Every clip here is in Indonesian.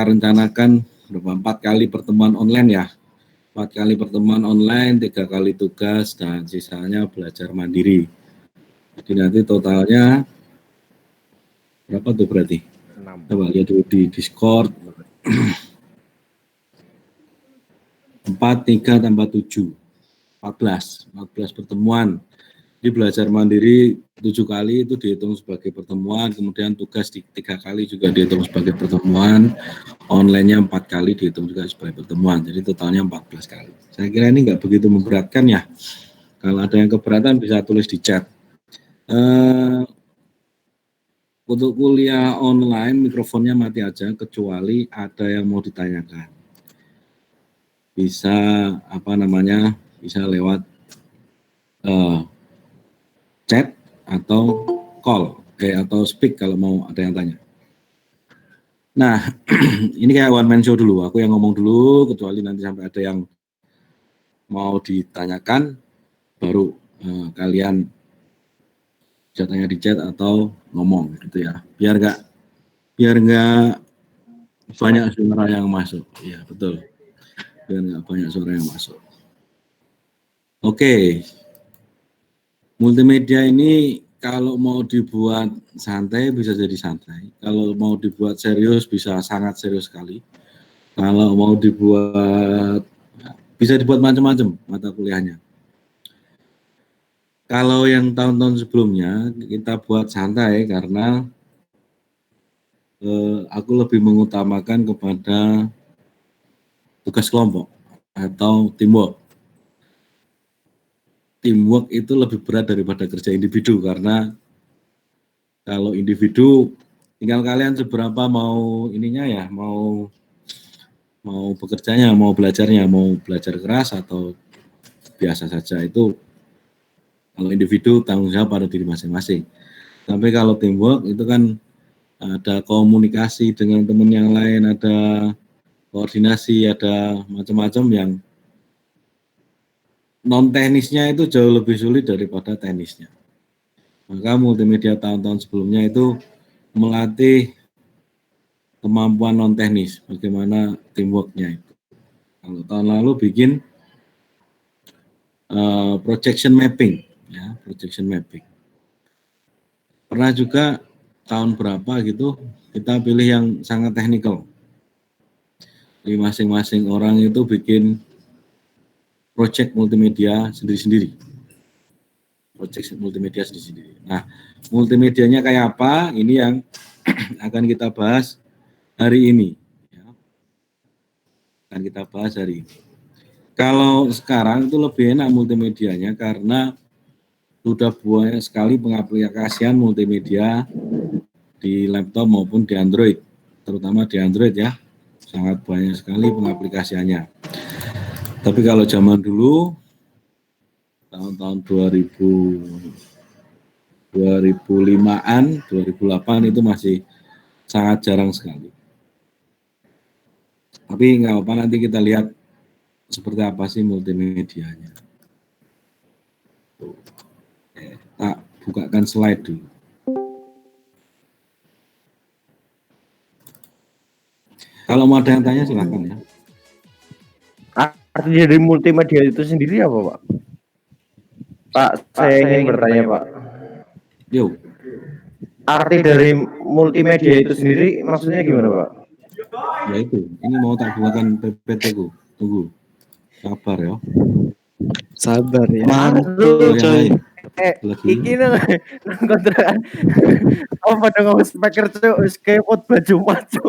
rencanakan berapa 4 kali pertemuan online ya. 4 kali pertemuan online, 3 kali tugas, dan sisanya belajar mandiri. Jadi nanti totalnya berapa tuh berarti? 6. Coba lihat dulu di Discord. 4, 3 tambah 7. 14 pertemuan. Di belajar mandiri 7 kali itu dihitung sebagai pertemuan, kemudian tugas 3 kali juga dihitung sebagai pertemuan, online-nya 4 kali dihitung juga sebagai pertemuan, jadi totalnya 14 kali. Saya kira ini nggak begitu memberatkan ya. Kalau ada yang keberatan bisa tulis di chat. Untuk kuliah online mikrofonnya mati aja kecuali ada yang mau ditanyakan. Bisa bisa lewat chat atau call atau speak kalau mau ada yang tanya. Nah, ini kayak one man show dulu. Aku yang ngomong dulu, kecuali nanti sampai ada yang mau ditanyakan, baru kalian bisa tanya di chat atau ngomong gitu ya. Biar nggak banyak suara yang masuk. Iya betul. Biar nggak banyak suara yang masuk. Oke. Multimedia ini kalau mau dibuat santai bisa jadi santai. Kalau mau dibuat serius bisa sangat serius sekali. Kalau mau dibuat bisa dibuat macam-macam mata kuliahnya. Kalau yang tahun-tahun sebelumnya kita buat santai karena aku lebih mengutamakan kepada tugas kelompok atau teamwork. Teamwork itu lebih berat daripada kerja individu karena kalau individu tinggal kalian seberapa mau ininya ya, mau bekerjanya, mau belajarnya, mau belajar keras atau biasa saja. Itu kalau individu tanggung jawab pada diri masing-masing. Tapi kalau teamwork itu kan ada komunikasi dengan teman yang lain, ada koordinasi, ada macam-macam yang non teknisnya itu jauh lebih sulit daripada teknisnya. Maka multimedia tahun-tahun sebelumnya itu melatih kemampuan non teknis, bagaimana teamworknya itu. Kalau tahun lalu bikin projection mapping, ya projection mapping. Pernah juga tahun berapa gitu kita pilih yang sangat teknikal. Di masing-masing orang itu bikin project multimedia sendiri-sendiri. Project multimedia sendiri-sendiri. Nah, multimedianya kayak apa? Ini yang akan kita bahas hari ini. Ya. Akan kita bahas hari ini. Kalau sekarang itu lebih enak multimedianya karena sudah banyak sekali pengaplikasian multimedia di laptop maupun di Android. Terutama di Android ya. Sangat banyak sekali pengaplikasiannya. Tapi kalau zaman dulu tahun-tahun 2005-an, 2008 itu masih sangat jarang sekali. Tapi nggak apa-apa, nanti kita lihat seperti apa sih multimedianya. Tak bukakan slide dulu. Kalau mau ada yang tanya silakan ya. Arti dari multimedia itu sendiri apa, Pak? Pak, saya ingin bertanya, Pak. Yo. Arti dari multimedia itu sendiri maksudnya gimana, Pak? Ya itu, ini mau tak bukakan PPT ku. Tunggu. Sabar ya. Sabar ya. Mantul, coy. Iki nang kontrakan. Oh, pada ngomong speaker cuy, wis kepot baju maju.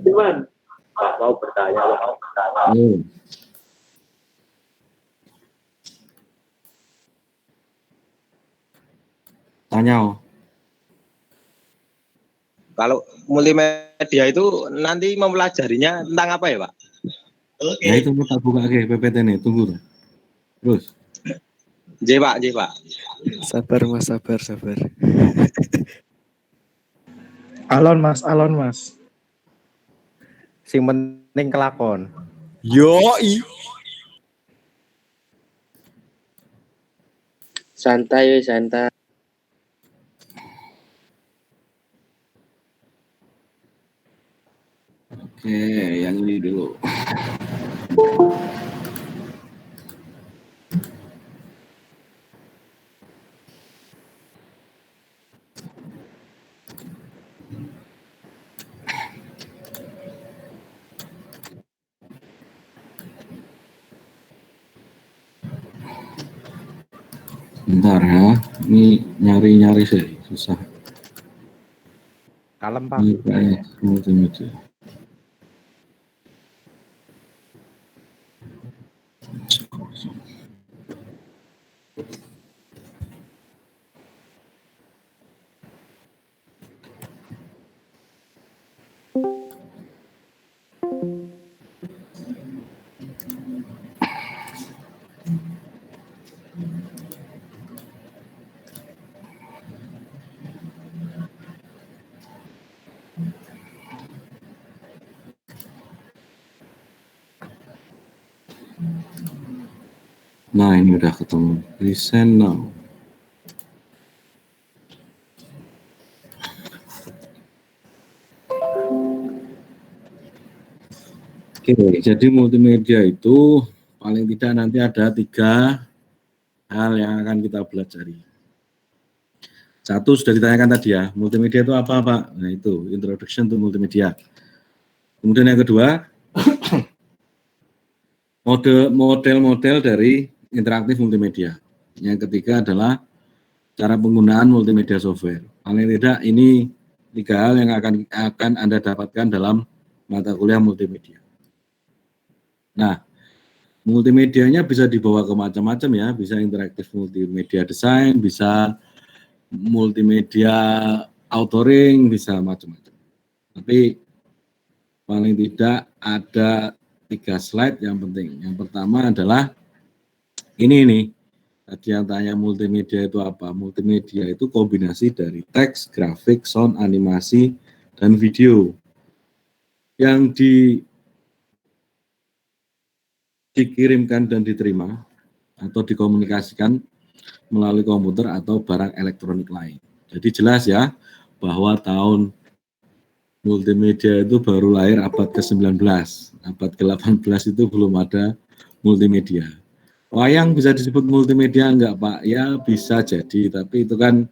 Cuman mau bertanya. Tanya. Kalau multimedia itu nanti mempelajarinya tentang apa ya, Pak? Oke. Ya itu tak buka ke PPT nih, tunggu. Terus. J Pak. Sabar Mas, sabar. Alon Mas. Sing penting kelakon. Yoi. Santai. Santai. Oke, yang ini dulu. Bentar ya, ini nyari sih susah. Kalem Pak. Ini multimedia. Nah, ini udah ketemu. Listen now. Oke, jadi multimedia itu paling tidak nanti ada 3 hal yang akan kita pelajari. Satu sudah ditanyakan tadi ya, multimedia itu apa Pak? Nah itu, introduction to multimedia. Kemudian yang kedua, model-model dari interaktif multimedia. Yang ketiga adalah cara penggunaan multimedia software. Paling tidak ini 3 hal yang akan Anda dapatkan dalam mata kuliah multimedia. Nah, multimedianya bisa dibawa ke macam-macam ya, bisa interaktif multimedia design, bisa multimedia authoring, bisa macam-macam. Tapi paling tidak ada 3 slide yang penting. Yang pertama adalah ini nih. Tadi yang tanya multimedia itu apa? Multimedia itu kombinasi dari teks, grafik, sound, animasi, dan video. Yang dikirimkan dan diterima atau dikomunikasikan melalui komputer atau barang elektronik lain. Jadi jelas ya bahwa tahun multimedia itu baru lahir abad ke-19. Abad ke-18 itu belum ada multimedia. Wayang bisa disebut multimedia enggak Pak? Ya bisa jadi, tapi itu kan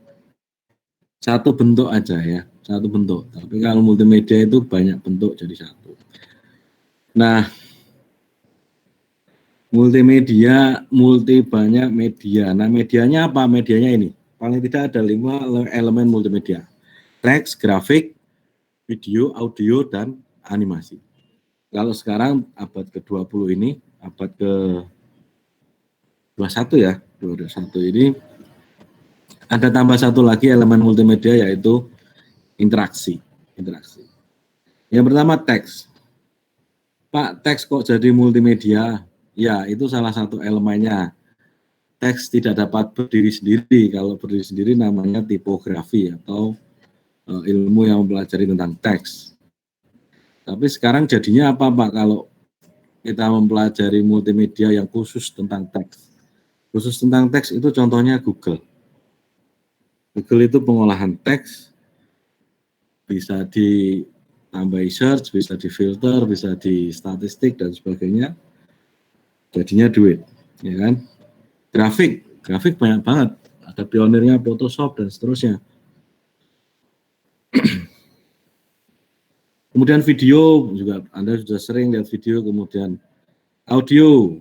satu bentuk aja ya, satu bentuk. Tapi kalau multimedia itu banyak bentuk jadi satu. Nah, multimedia, banyak media. Nah, medianya apa? Medianya ini. Paling tidak ada 5 elemen multimedia. Teks, grafik, video, audio, dan animasi. Kalau sekarang abad ke-20 ini, abad ke-21 ya, 21 ini, ada tambah satu lagi elemen multimedia yaitu interaksi. Yang pertama teks. Pak, teks kok jadi multimedia? Ya, itu salah satu elemennya. Teks tidak dapat berdiri sendiri. Kalau berdiri sendiri namanya tipografi atau ilmu yang mempelajari tentang teks. Tapi sekarang jadinya apa Pak kalau kita mempelajari multimedia yang khusus tentang teks? Khusus tentang teks itu contohnya Google. Google itu pengolahan teks, bisa ditambahi search, bisa difilter, bisa di statistik dan sebagainya. Jadinya duit, ya kan? Grafik banyak banget. Ada pionirnya Photoshop dan seterusnya. Kemudian video juga, Anda sudah sering lihat video. Kemudian audio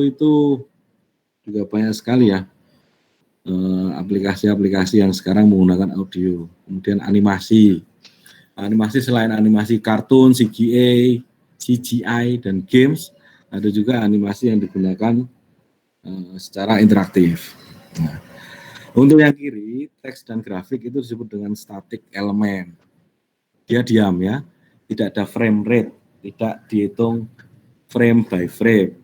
itu juga banyak sekali ya aplikasi-aplikasi yang sekarang menggunakan audio. Kemudian animasi selain animasi kartun, CGI dan games, ada juga animasi yang digunakan secara interaktif. Nah, untuk yang kiri, teks dan grafik itu disebut dengan static element. Dia diam ya, tidak ada frame rate, tidak dihitung frame by frame.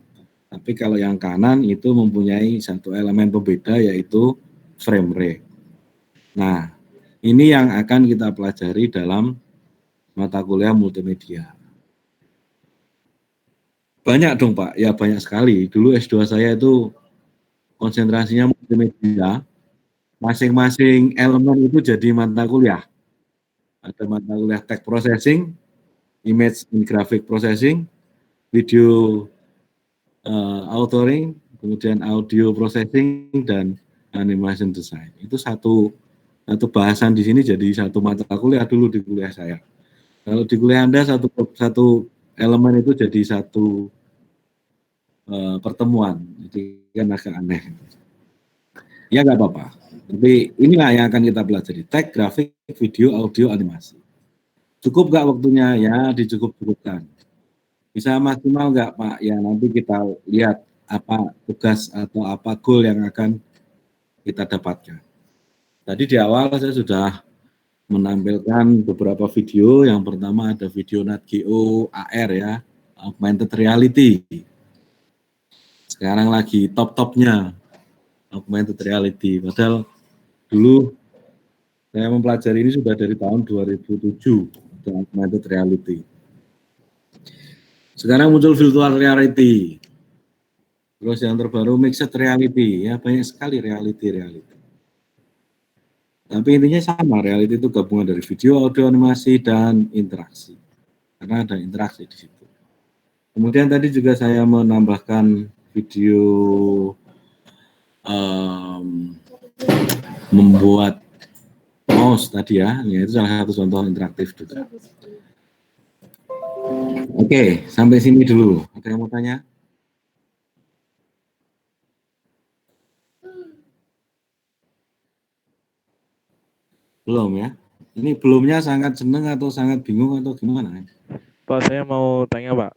Tapi kalau yang kanan itu mempunyai satu elemen pembeda yaitu frame rate. Nah, Ini yang akan kita pelajari dalam mata kuliah multimedia. Banyak dong Pak, ya banyak sekali. Dulu S2 saya itu konsentrasinya multimedia, masing-masing elemen itu jadi mata kuliah. Ada mata kuliah text processing, image and graphic processing, video authoring, kemudian audio processing, dan animation design. Itu satu bahasan di sini jadi satu mata kuliah dulu di kuliah saya. Kalau di kuliah Anda satu elemen itu jadi satu pertemuan, jadi kan agak aneh. Ya nggak apa-apa. Tapi inilah yang akan kita pelajari, teks, grafik, video, audio, animasi. Cukup nggak waktunya? Ya dicukup-cukupkan. Bisa maksimal nggak Pak? Ya nanti kita lihat apa tugas atau apa goal yang akan kita dapatkan. Tadi di awal saya sudah menampilkan beberapa video. Yang pertama ada video Nat Geo AR ya, augmented reality. Sekarang lagi top-topnya augmented reality. Padahal dulu saya mempelajari ini sudah dari tahun 2007 untuk augmented reality. Sekarang muncul virtual reality. Terus yang terbaru mixed reality, ya banyak sekali reality. Tapi intinya sama, reality itu gabungan dari video, audio, animasi, dan interaksi. Karena ada interaksi di situ. Kemudian tadi juga saya menambahkan video membuat mouse tadi ya, itu salah satu contoh interaktif juga. Oke, sampai sini dulu. Ada yang mau tanya? Belum ya? Ini belumnya sangat seneng atau sangat bingung atau gimana? Pak, saya mau tanya Pak.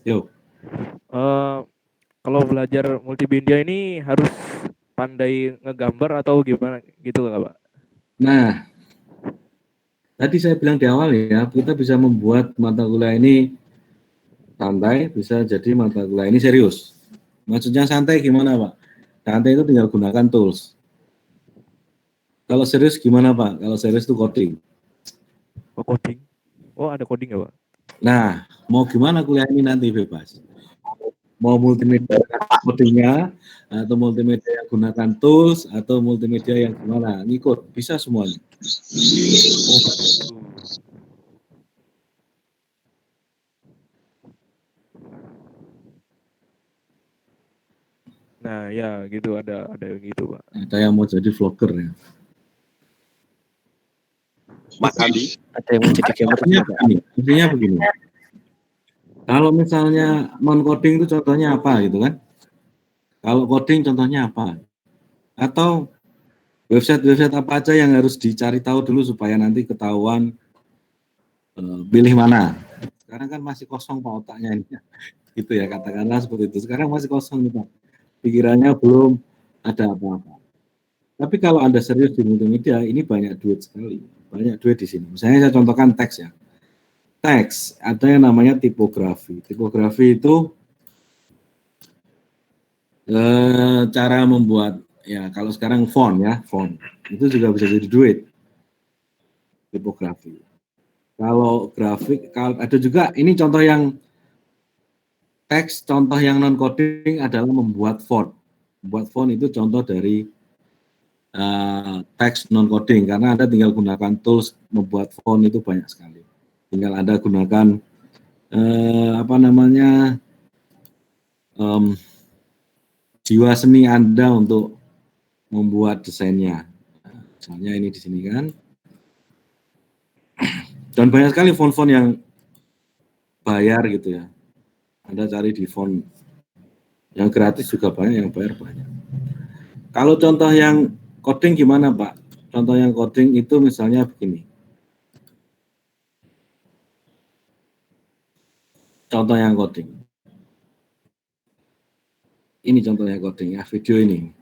Yuk. Kalau belajar multimedia ini harus pandai ngegambar atau gimana gitu nggak Pak? Nah, tadi saya bilang di awal ya, kita bisa membuat mata kuliah ini santai, bisa jadi mata kuliah ini serius. Maksudnya santai gimana Pak? Santai itu tinggal gunakan tools. Kalau serius gimana Pak? Kalau serius itu coding. Oh, coding? Oh, ada coding ya Pak? Nah, mau gimana kuliah ini nanti bebas. Mau multimedia codingnya, atau multimedia yang gunakan tools, atau multimedia yang gimana, ngikut, bisa semuanya. Oh, gitu. Nah, ya gitu ada yang gitu Pak. Ada yang mau jadi vlogger ya. Mas Andi. Ada yang mau jadi gamer juga. Intinya begini. Kalau misalnya non-coding itu contohnya apa gitu kan? Kalau coding contohnya apa? Atau website-website apa aja yang harus dicari tahu dulu supaya nanti ketahuan pilih mana. Sekarang kan masih kosong Pak otaknya ini. Gitu ya, katakanlah seperti itu. Sekarang masih kosong nih Pak. Pikirannya belum ada apa-apa. Tapi kalau Anda serius di multimedia, ini banyak duit sekali. Banyak duit di sini. Misalnya saya contohkan teks ya. Teks, ada yang namanya tipografi. Tipografi itu cara membuat, ya kalau sekarang font ya, font. Itu juga bisa jadi duit. Tipografi. Kalau grafik, ada juga, ini contoh yang teks, contoh yang non-coding adalah membuat font. Membuat font itu contoh dari teks non-coding, karena Anda tinggal gunakan tools membuat font itu banyak sekali. Tinggal Anda gunakan jiwa seni Anda untuk membuat desainnya. Misalnya ini di sini kan. Dan banyak sekali font-font yang bayar gitu ya. Anda cari di font yang gratis juga banyak, yang bayar banyak. Kalau contoh yang coding gimana Pak? Contoh yang coding itu misalnya begini. Contoh yang coding. Ini contohnya coding ya, video ini.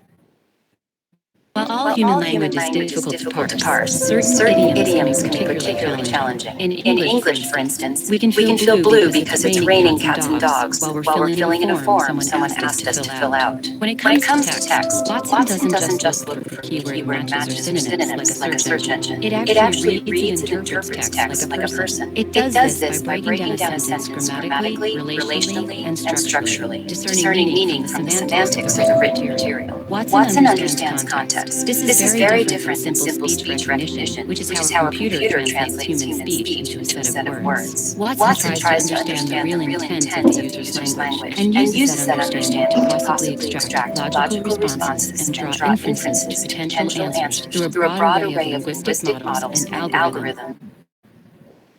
all human language is difficult to parse. Certain idioms can be particularly challenging. In English, for instance, we can feel blue because it's raining cats and dogs while we're filling in a form someone asked us to fill out. When it comes to text, Watson doesn't just look for keyword matches or synonyms like a search engine. It actually reads and interprets text like a person. It does this by breaking down a sentence grammatically, relationally, and structurally, discerning meaning from the semantics of the written material. Watson understands context. This is very different than simple speech recognition, which is how a computer translates human speech into a set of words. Watson tries to understand the real intent of the user's language and uses that understanding to possibly extract logical responses and draw inferences to potential answers through a broad array of linguistic models and algorithms.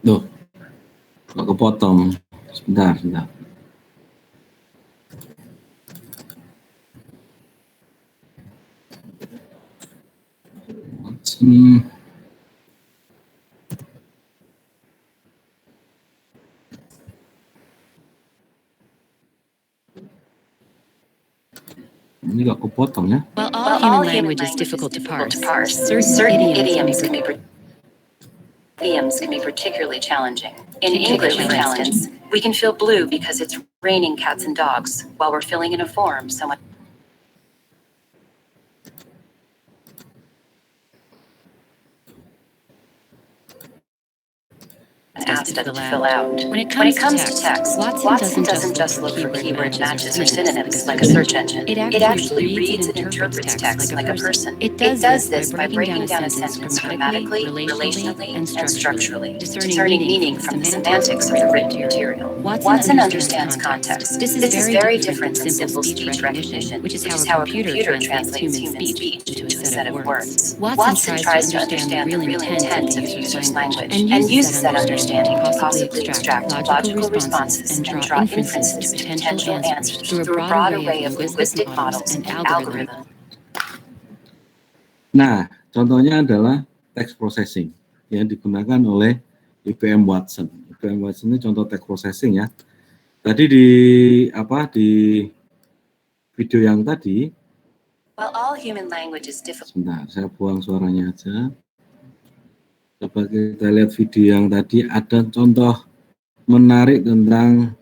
Loh, kok kepotong? Sebentar. Ini kok kepotong ya? While all human language is difficult to parse, certain idioms can be particularly challenging. In English, for instance, we can feel blue because it's raining cats and dogs while we're filling in a form someone asked us to fill out. When it comes to text, Watson doesn't just look for keyword matches or synonyms like a search engine. It actually reads and interprets text like a person. It does this by breaking down a sentence grammatically, relationally, and structurally, discerning meaning from the semantics of the written material. Watson understands context. This is very different than simple speech recognition, which is how a computer translates human speech into a set of words. Watson tries to understand the real intent of the user's language and uses that understanding to possibly extract logical responses and draw inferences to potential answers through a broad array of linguistic models and algorithms. Nah, contohnya adalah text processing yang digunakan oleh IBM Watson. IBM Watson ini contoh text processing ya. Tadi di video yang tadi. While all human language is difficult. Sebentar, saya buang suaranya aja. Coba kita lihat video yang tadi, ada contoh menarik tentang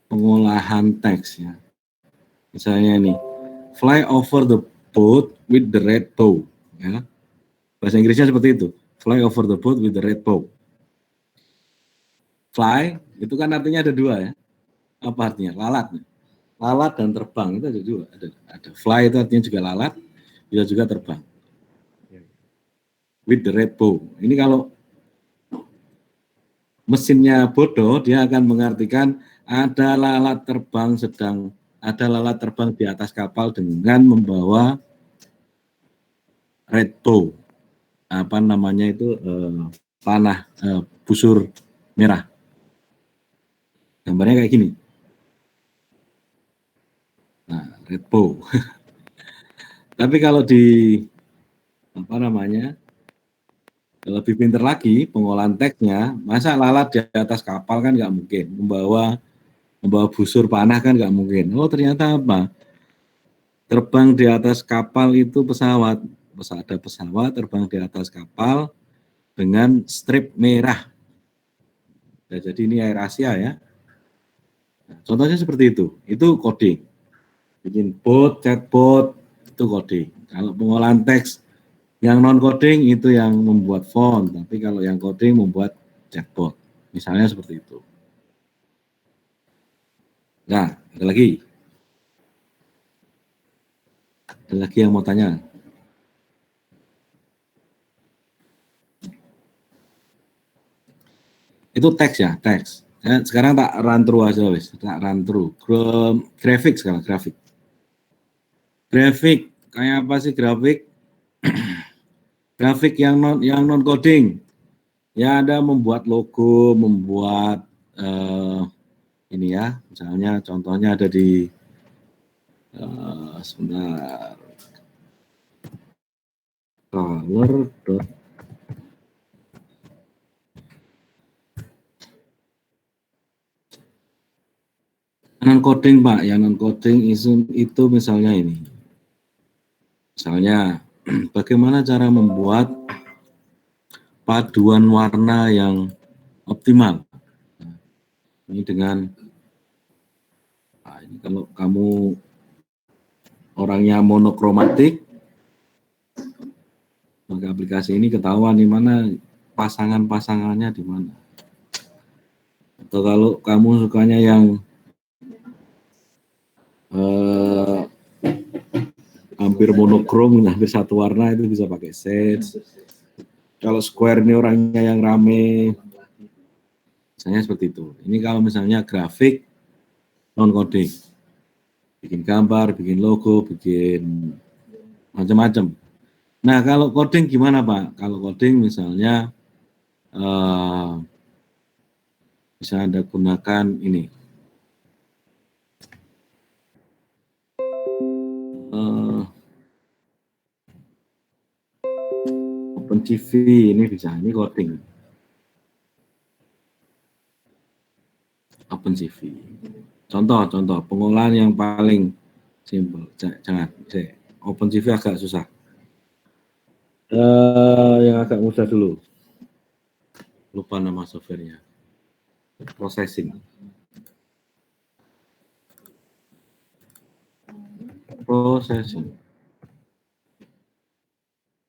pengolahan teks ya. Misalnya ini, fly over the boat with the red bow. Ya. Bahasa Inggrisnya seperti itu, fly over the boat with the red bow. Fly itu kan artinya ada dua ya. Apa artinya? Lalat. Lalat dan terbang itu ada dua. Ada fly itu artinya juga lalat, bisa juga terbang. With the red bow. Ini kalau mesinnya bodoh, dia akan mengartikan ada lalat terbang di atas kapal dengan membawa red bow. Apa namanya itu panah busur merah. Gambarnya kayak gini. Nah, red bow. Tapi kalau di lebih pintar lagi pengolahan teksnya, masa lalat di atas kapal kan nggak mungkin, membawa busur panah kan nggak mungkin. Oh ternyata apa? Terbang di atas kapal itu pesawat, ada pesawat terbang di atas kapal dengan strip merah. Ya, jadi ini Air Asia ya. Nah, contohnya seperti itu coding. Bikin bot, chatbot itu coding. Kalau pengolahan teks yang non coding itu yang membuat font, tapi kalau yang coding membuat chatbot, misalnya seperti itu. Nah, ada lagi yang mau tanya? Itu teks ya, teks. Sekarang tak run through aja wis, tak run through. Grafik sekarang, grafik. Grafik kayak apa sih grafik? Grafik yang non coding, ya Anda membuat logo, membuat ini ya, misalnya contohnya ada di sebentar, color. Non coding Pak, yang non coding itu misalnya ini, misalnya bagaimana cara membuat paduan warna yang optimal. Ini dengan ini kalau kamu orangnya monokromatik, maka aplikasi ini ketahuan di mana pasangan-pasangannya di mana. Atau kalau kamu sukanya yang hampir monokrom, hampir satu warna, itu bisa pakai shades. Kalau square ini orangnya yang rame, misalnya seperti itu. Ini kalau misalnya grafik non coding, bikin gambar, bikin logo, bikin macam-macam. Nah, kalau coding gimana, Pak? Kalau coding misalnya bisa Anda gunakan ini. OpenCV ini bisa, ini coding. OpenCV. Contoh pengolahan yang paling simpel. Jangan, OpenCV agak susah. Yang agak mudah dulu. Lupa nama softwarenya. Processing.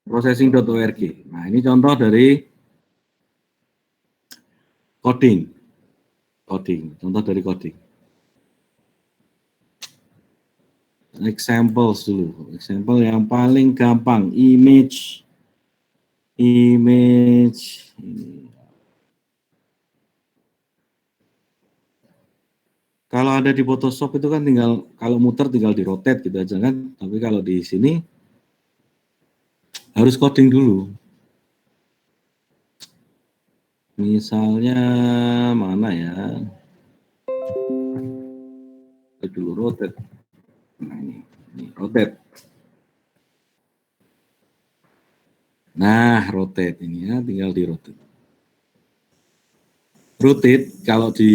Processing.org. Nah, ini contoh dari coding. Contoh dari coding. Examples dulu. Example yang paling gampang, image. Kalau ada di Photoshop itu kan tinggal, kalau muter tinggal di rotate gitu aja kan. Tapi kalau di sini harus coding dulu. Misalnya mana ya? Dulu rotate. Nah ini rotate. Nah rotate ini ya, tinggal di rotate. Rotate kalau di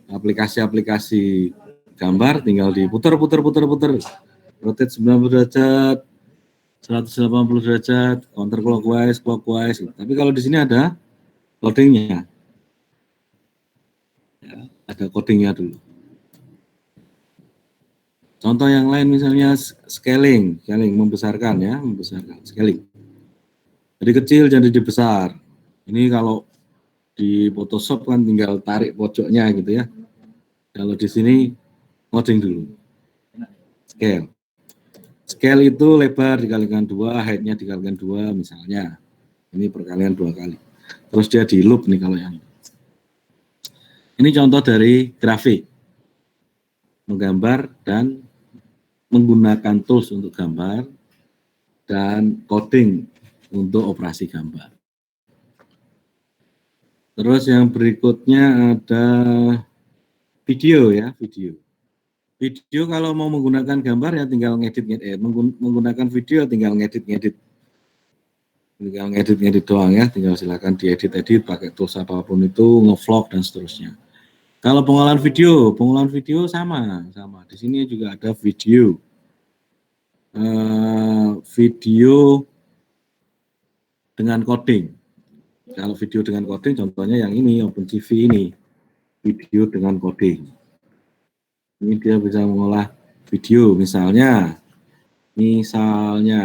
aplikasi-aplikasi gambar tinggal diputer. Rotate 90 derajat, 180 derajat, counterclockwise, clockwise. Tapi kalau di sini ada codingnya. Ya, ada codingnya dulu. Contoh yang lain misalnya scaling membesarkan ya, scaling. Dari kecil jadi besar. Ini kalau di Photoshop kan tinggal tarik pojoknya gitu ya. Kalau di sini coding dulu. Scale itu lebar dikalikan 2, height-nya dikalikan 2 misalnya. Ini perkalian 2 kali. Terus dia di loop nih kalau yang ini contoh dari grafik. Menggambar dan menggunakan tools untuk gambar dan coding untuk operasi gambar. Terus yang berikutnya ada video ya, video. Video kalau mau menggunakan gambar ya tinggal menggunakan video tinggal ngedit doang ya, tinggal silakan diedit pakai tools apapun itu, ngevlog dan seterusnya. Kalau pengolahan video sama. Di sini juga ada video. Video dengan coding. Kalau video dengan coding contohnya yang ini OpenCV ini. Video dengan coding. Ini dia bisa mengolah video misalnya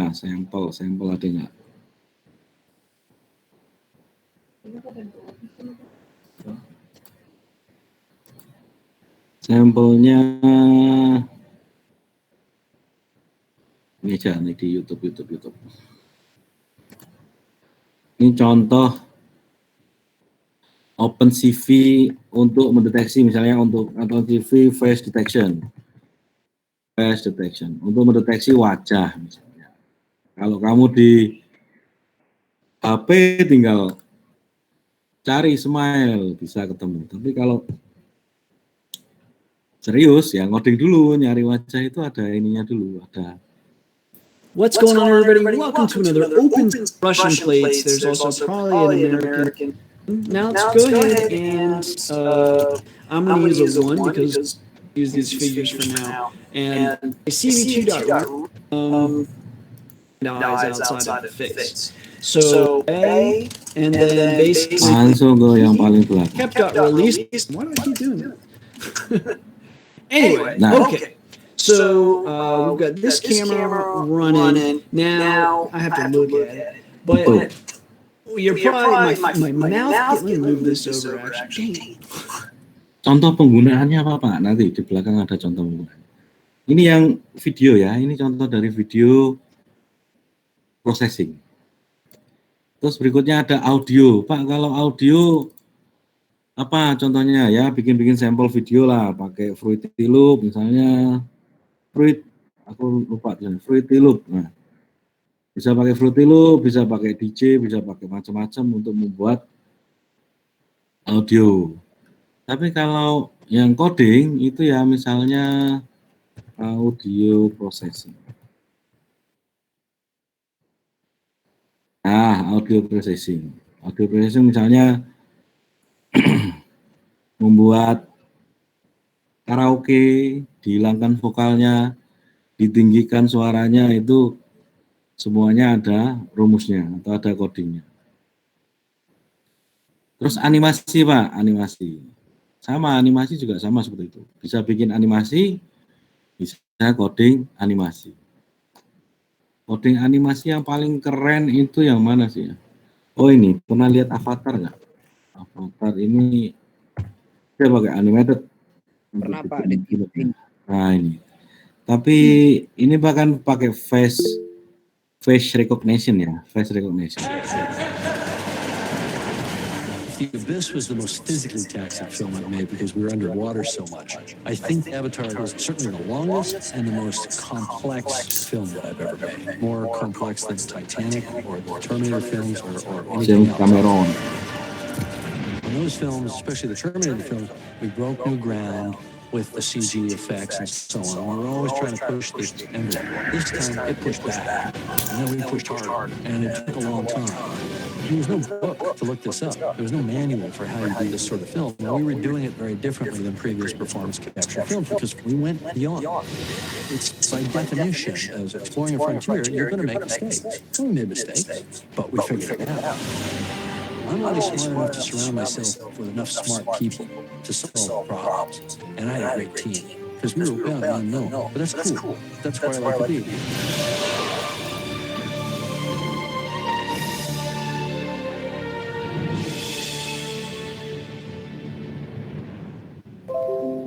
sampel ada enggak? Sampelnya ini aja nih di YouTube. Ini contoh OpenCV untuk mendeteksi misalnya untuk OpenCV face detection untuk mendeteksi wajah misalnya. Kalau kamu di HP tinggal cari smile bisa ketemu. Tapi kalau serius ya ngoding dulu, nyari wajah itu ada ininya dulu, ada. What's going on, everybody? Welcome to another Open Russian Plates. There's also probably an American. Now let's go ahead and I'm going to use a 1 because I use these figures for now. And CV2.root eyes outside of the face. So A, and then basically Langsung ke yang paling belakang. kept got released. Why do I keep doing that? Anyway, Nah. okay. So we've got this camera running. Now I have to look at it, but you're probably my mouth. Let me move this over. Actually, Contoh penggunaannya apa Pak? Nanti di belakang ada contoh penggunaan. Ini yang video ya, ini contoh dari video processing. Terus berikutnya ada audio. Pak, kalau audio apa contohnya ya, bikin sampel video lah, pakai Fruity Loop misalnya. Aku lupa Fruity Loop. Nah, bisa pakai Fruity Loop, bisa pakai DJ, bisa pakai macam-macam untuk membuat audio. Tapi kalau yang coding itu ya misalnya audio processing. Nah, audio processing. Audio processing misalnya membuat karaoke, dihilangkan vokalnya, ditinggikan suaranya, itu semuanya ada rumusnya atau ada codingnya. Terus animasi Pak, animasi. Sama, animasi juga sama seperti itu. Bisa bikin animasi, bisa coding animasi. Coding animasi yang paling keren itu yang mana sih ya? Oh ini, pernah lihat Avatar nggak? Avatar ini dia pakai animated. Pernah Pak, Nah ini. Tapi ini bahkan pakai face recognition ya, face recognition. The Abyss was the most physically taxing film I've made because we were underwater so much. I think Avatar was certainly the longest and the most complex film that I've ever made. More complex than Titanic or the Terminator films or anything else. Cameron. In those films, especially the Terminator films, we broke new ground with the CG effects and so on. We were always trying to push the envelope. This time, it pushed back, and then we pushed hard, and it took a long time. There was no book to look this up. There was no manual for how you do this sort of film. And we were doing it very differently than previous performance capture films because we went beyond. It's by definition, as exploring a frontier, you're going to make mistakes. We made mistakes, but we figured it out. I'm only smart enough to surround myself with enough smart people to solve problems. And I had a great team. Because we were bound to unknown. But that's cool. That's where I like to be.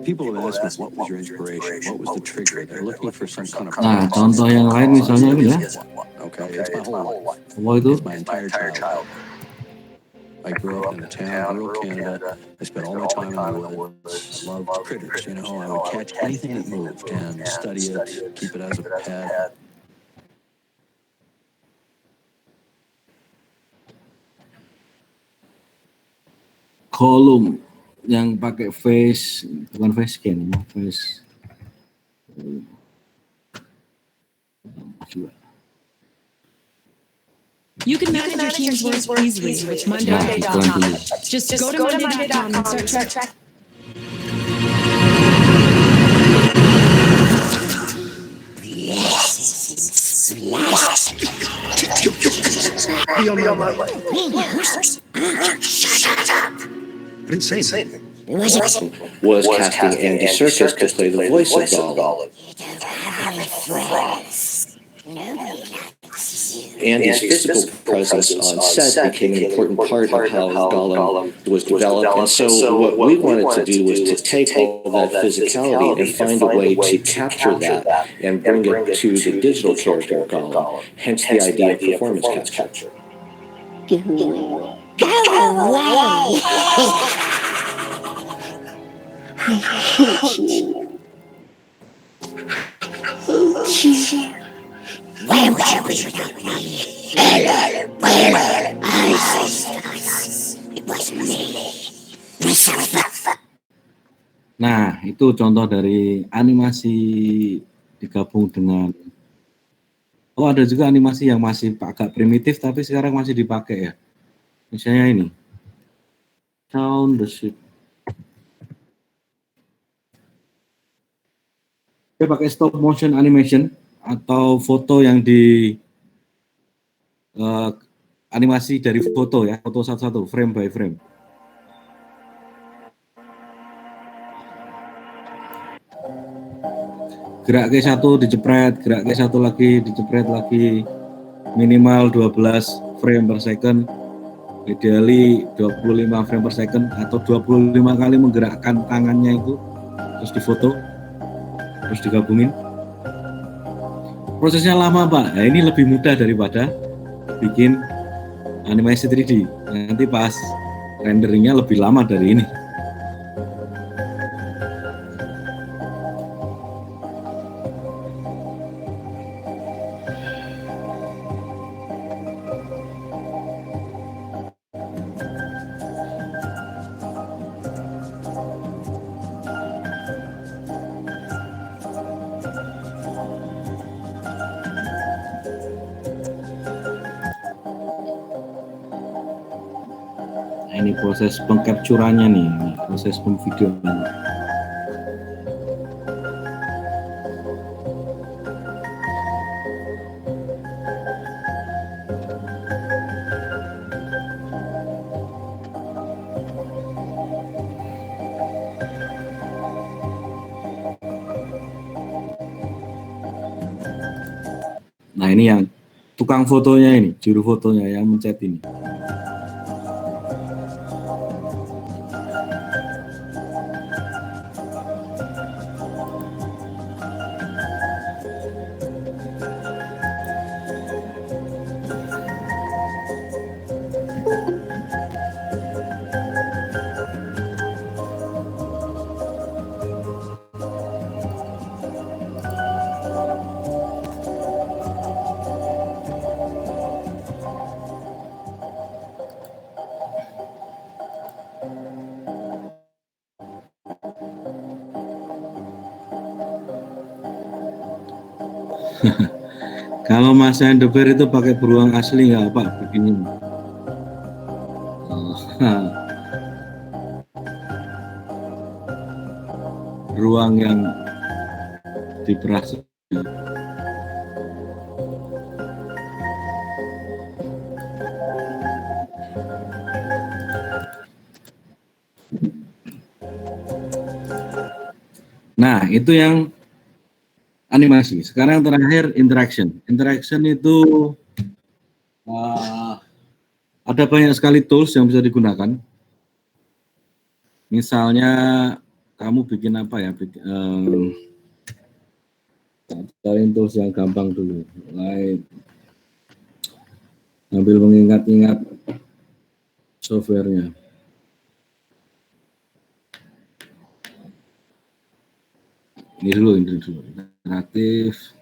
People have asked me, what was your inspiration? What was the trigger? They're looking for some kind of... Nah, contoh yang lain misalnya ini ya. Okay, it's my whole life. Apa itu? It's my entire childhood. I grew up in a town, rural Canada. I spent all my time in the woods. Loved critters, you know. I would catch anything that moved and study it, keep it as a pet. Kolom yang pakai face, bukan face scan, face. You can manage your team's work easily with Monday.com. Just go to Monday.com and start tracking. Was casting Andy Serkis to play the voice of Gollum. Andy's physical presence on set became an important part of how Gollum was developed, and so what we wanted to do was to take all that physicality and find a way to capture that and bring it to the digital character of Gollum, hence the idea of performance capture. Nah, itu contoh dari animasi digabung dengan ada juga animasi yang masih agak primitif tapi sekarang masih dipakai ya. Misalnya ini. Sound the Ship. Dia pakai stop motion animation atau foto yang animasi dari foto ya, foto satu-satu, frame by frame. Gerak ke satu dicepret, gerak ke satu lagi dicepret lagi, minimal 12 frame per second, ideally 25 frame per second atau 25 kali menggerakkan tangannya itu, terus difoto, terus digabungin. Prosesnya lama Pak, nah, ini lebih mudah daripada bikin animasi 3D, nanti pas renderingnya lebih lama dari ini. Ini proses pengcapturannya nih, proses pemvideoan. Nah ini yang tukang fotonya ini, juru fotonya yang mencet ini. Kalau Mas Endeber itu pakai beruang asli nggak Pak begini? Beruang yang diperas. Nah, itu yang animasi. Sekarang terakhir interaction. Interaction itu ada banyak sekali tools yang bisa digunakan. Misalnya kamu bikin apa ya? Cari tools yang gampang dulu. Like, sambil mengingat-ingat softwarenya. Ini dulu. Interaktif.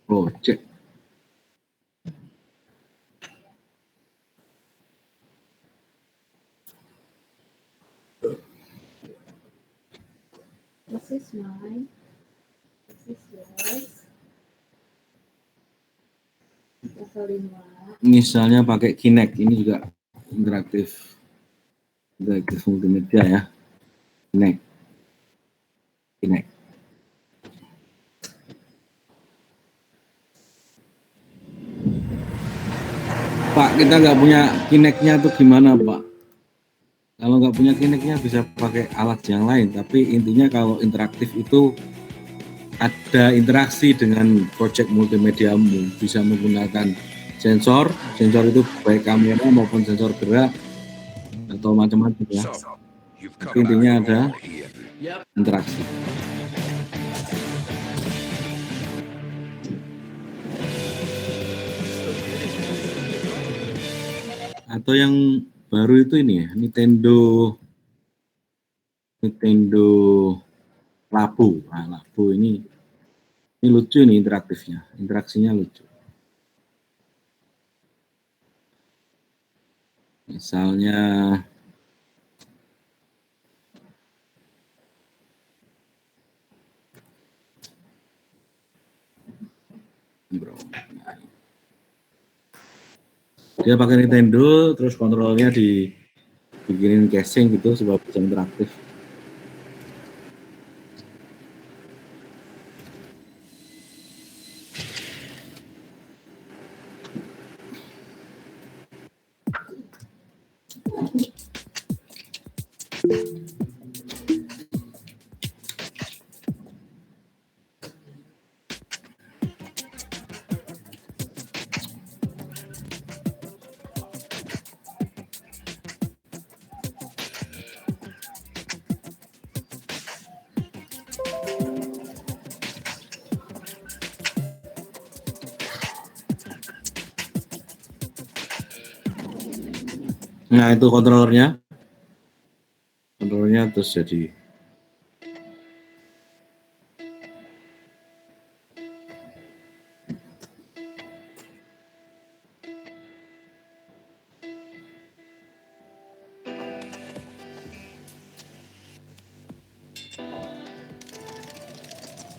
Project. This is mine. This is yours. Level 5. Misalnya pakai Kinect, ini juga interaktif multimedia ya. Kinect. Pak, kita nggak punya Kinect-nya tuh gimana Pak? Kalau nggak punya Kinect-nya bisa pakai alat yang lain, tapi intinya kalau interaktif itu ada interaksi dengan project multimediamu, bisa menggunakan sensor itu baik kamera maupun sensor gerak atau macam-macam ya. Tapi intinya ada interaksi. Atau yang baru itu ini ya, Nintendo Labo. Nah, Labo ini lucu nih interaktifnya, interaksinya lucu. Misalnya dia pakai Nintendo, terus kontrolnya dibikinin casing gitu supaya bisa interaktif. Nah, itu kontrolernya. Kontrolernya terus jadi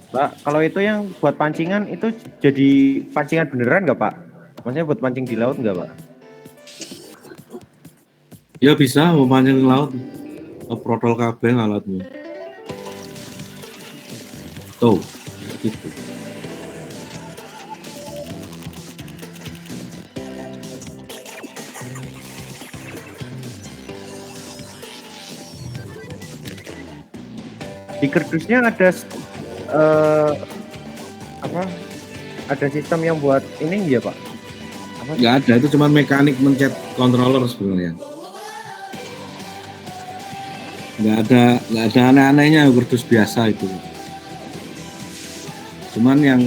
Pak, kalau itu yang buat pancingan itu jadi pancingan beneran nggak Pak? Maksudnya buat pancing di laut nggak Pak? ya bisa mau pancing ke laut. Protol kabel alatnya. Tuh, gitu. Di kardusnya ada apa? Ada sistem yang buat ini ya Pak? Apa? Nggak ada, itu cuma mekanik mencet controller sebenarnya. Nggak ada aneh-anehnya kardus biasa itu. Cuman yang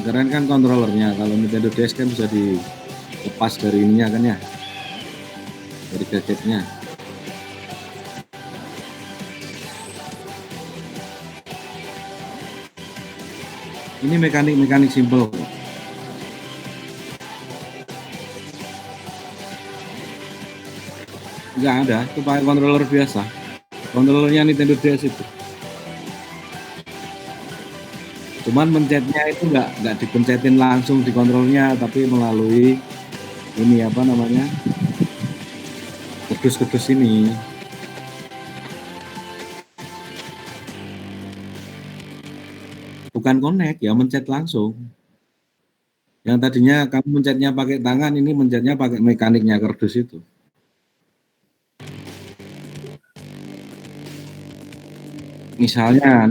keren kan kontrolernya. Kalau Nintendo DS kan bisa dilepas dari ininya kan ya, dari gadgetnya. Ini mekanik simple. Nggak ada, itu pakai controller biasa. Kontrolernya Nintendo DS itu. Cuman mencetnya itu nggak dipencetin langsung di kontrolnya, tapi melalui ini apa namanya, kardus-kardus ini. Bukan connect ya, mencet langsung. Yang tadinya kamu mencetnya pakai tangan, ini mencetnya pakai mekaniknya kardus itu. Misalnya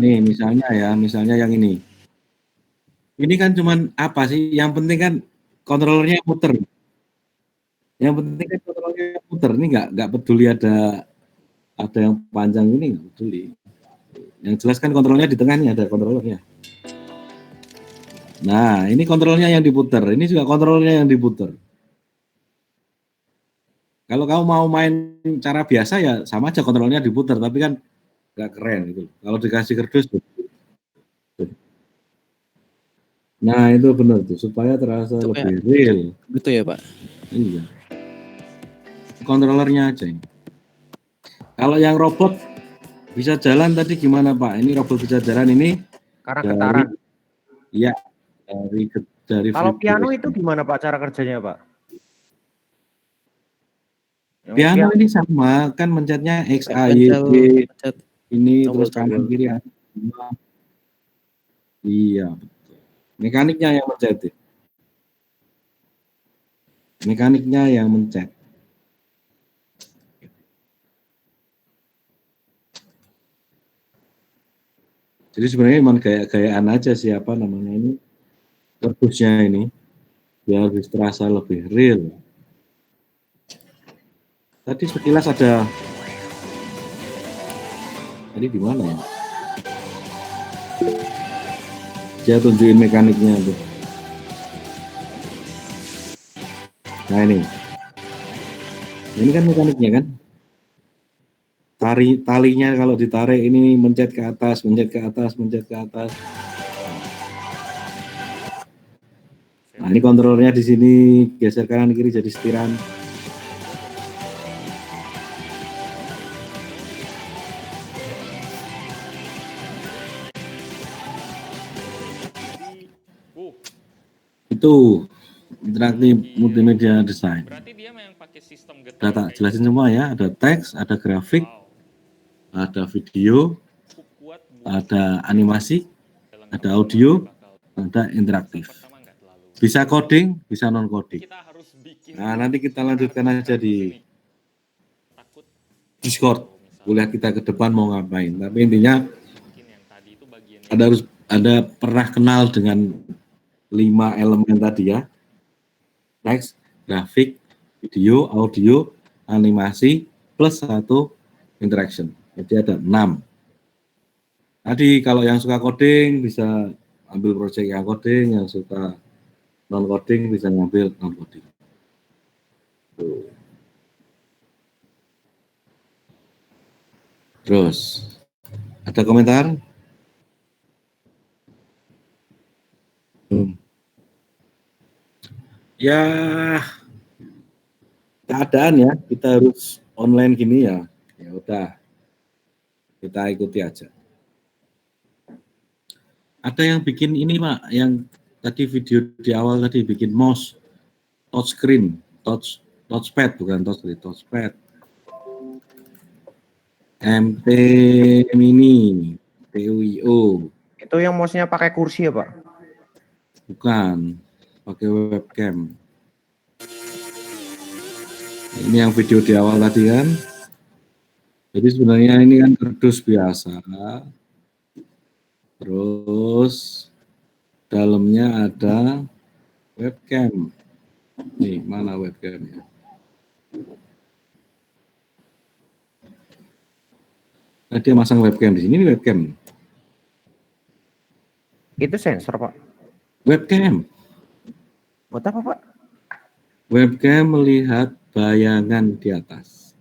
yang ini. Ini kan cuman apa sih? Yang penting kan kontrolernya muter. Yang penting kan kontrolernya muter. Ini nggak peduli ada yang panjang ini, nggak peduli. Yang jelas kan kontrolnya di tengah nih, ada kontrolernya. Nah, ini kontrolnya yang diputer. Ini juga kontrolnya yang diputer. Kalau kamu mau main cara biasa ya sama aja kontrolnya diputer, tapi kan nggak keren gitu. Kalau dikasih kardus, nah itu benar tuh, supaya terasa Itu lebih real. Gitu ya Pak? Iya. Kontrolernya aja ini. Kalau yang robot bisa jalan tadi gimana Pak? Ini robot bisa jalan ini Karena getaran. Iya, dari Kalau piano vibration. itu gimana Pak cara kerjanya Pak? Piano ini sama, kan mencetnya X, A, Y, Z, ini terus kanan kiri. Iya, betul. Mekaniknya yang mencet. Mekaniknya yang mencet. Jadi sebenarnya memang gaya-gayaan aja siapa namanya ini, kardusnya ini, biar terasa lebih real. Tadi sekilas ada, tadi di mana ya? Dia tunjukin mekaniknya tuh. Nah ini kan mekaniknya kan. Talinya kalau ditarik ini mencet ke atas, mencet ke atas, mencet ke atas. Nah ini kontrolernya di sini, geser kanan kiri jadi setiran. Itu interaktif multimedia design. Udah tak jelasin semua ya, ada teks, ada grafik, ada video, ada animasi, ada audio, ada interaktif. Bisa coding, bisa non coding. Nah nanti kita lanjutkan aja di Discord. Kuliah kita ke depan mau ngapain. Tapi intinya ada pernah kenal dengan 5 elemen tadi ya. Teks, grafik, video, audio, animasi, plus 1 interaction. Jadi ada 6. Tadi kalau yang suka coding bisa ambil project yang coding, yang suka non coding bisa ngambil non coding. Terus ada komentar? Ya keadaan ya, kita harus online gini ya. Ya udah, kita ikuti aja. Ada yang bikin ini Pak, yang tadi video di awal tadi bikin mouse, touchscreen, touchpad bukan touchscreen, touchpad. MT Mini, TUIO. Itu yang mouse-nya pakai kursi ya Pak? Bukan, pakai webcam. Ini yang video di awal tadi kan. Jadi sebenarnya ini kan kardus biasa. Terus dalamnya ada webcam. Nih, mana webcamnya? Nah, dia masang webcam di sini, ini webcam. Itu sensor Pak? Webcam. Buat apa Pak? Webcam melihat bayangan di atas.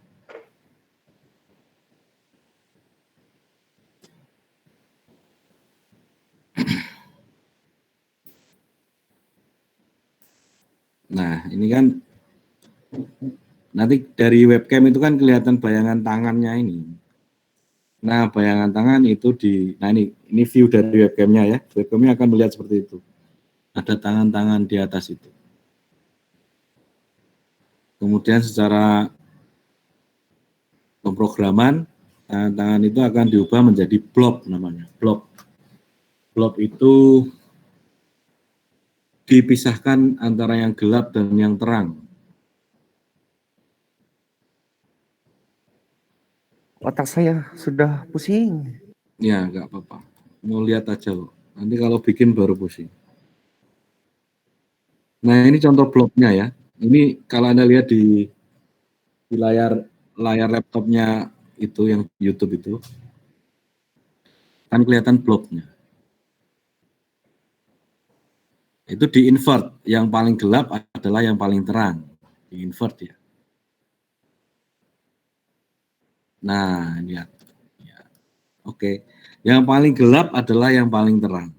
Nah, ini kan nanti dari webcam itu kan kelihatan bayangan tangannya ini. Nah, bayangan tangan itu nah ini view dari webcamnya ya. Webcamnya akan melihat seperti itu. Ada tangan-tangan di atas itu. Kemudian secara pemrograman, tangan-tangan itu akan diubah menjadi blob namanya. Blob. Blob itu dipisahkan antara yang gelap dan yang terang. Otak saya sudah pusing. Ya, nggak apa-apa. Mau lihat aja loh. Nanti kalau bikin baru pusing. Nah, ini contoh blobnya ya. Ini kalau Anda lihat di layar laptopnya itu yang YouTube itu, kan kelihatan blobnya. Itu di-invert. Yang paling gelap adalah yang paling terang. Di-invert ya. Nah, lihat. Ya. Oke. Yang paling gelap adalah yang paling terang.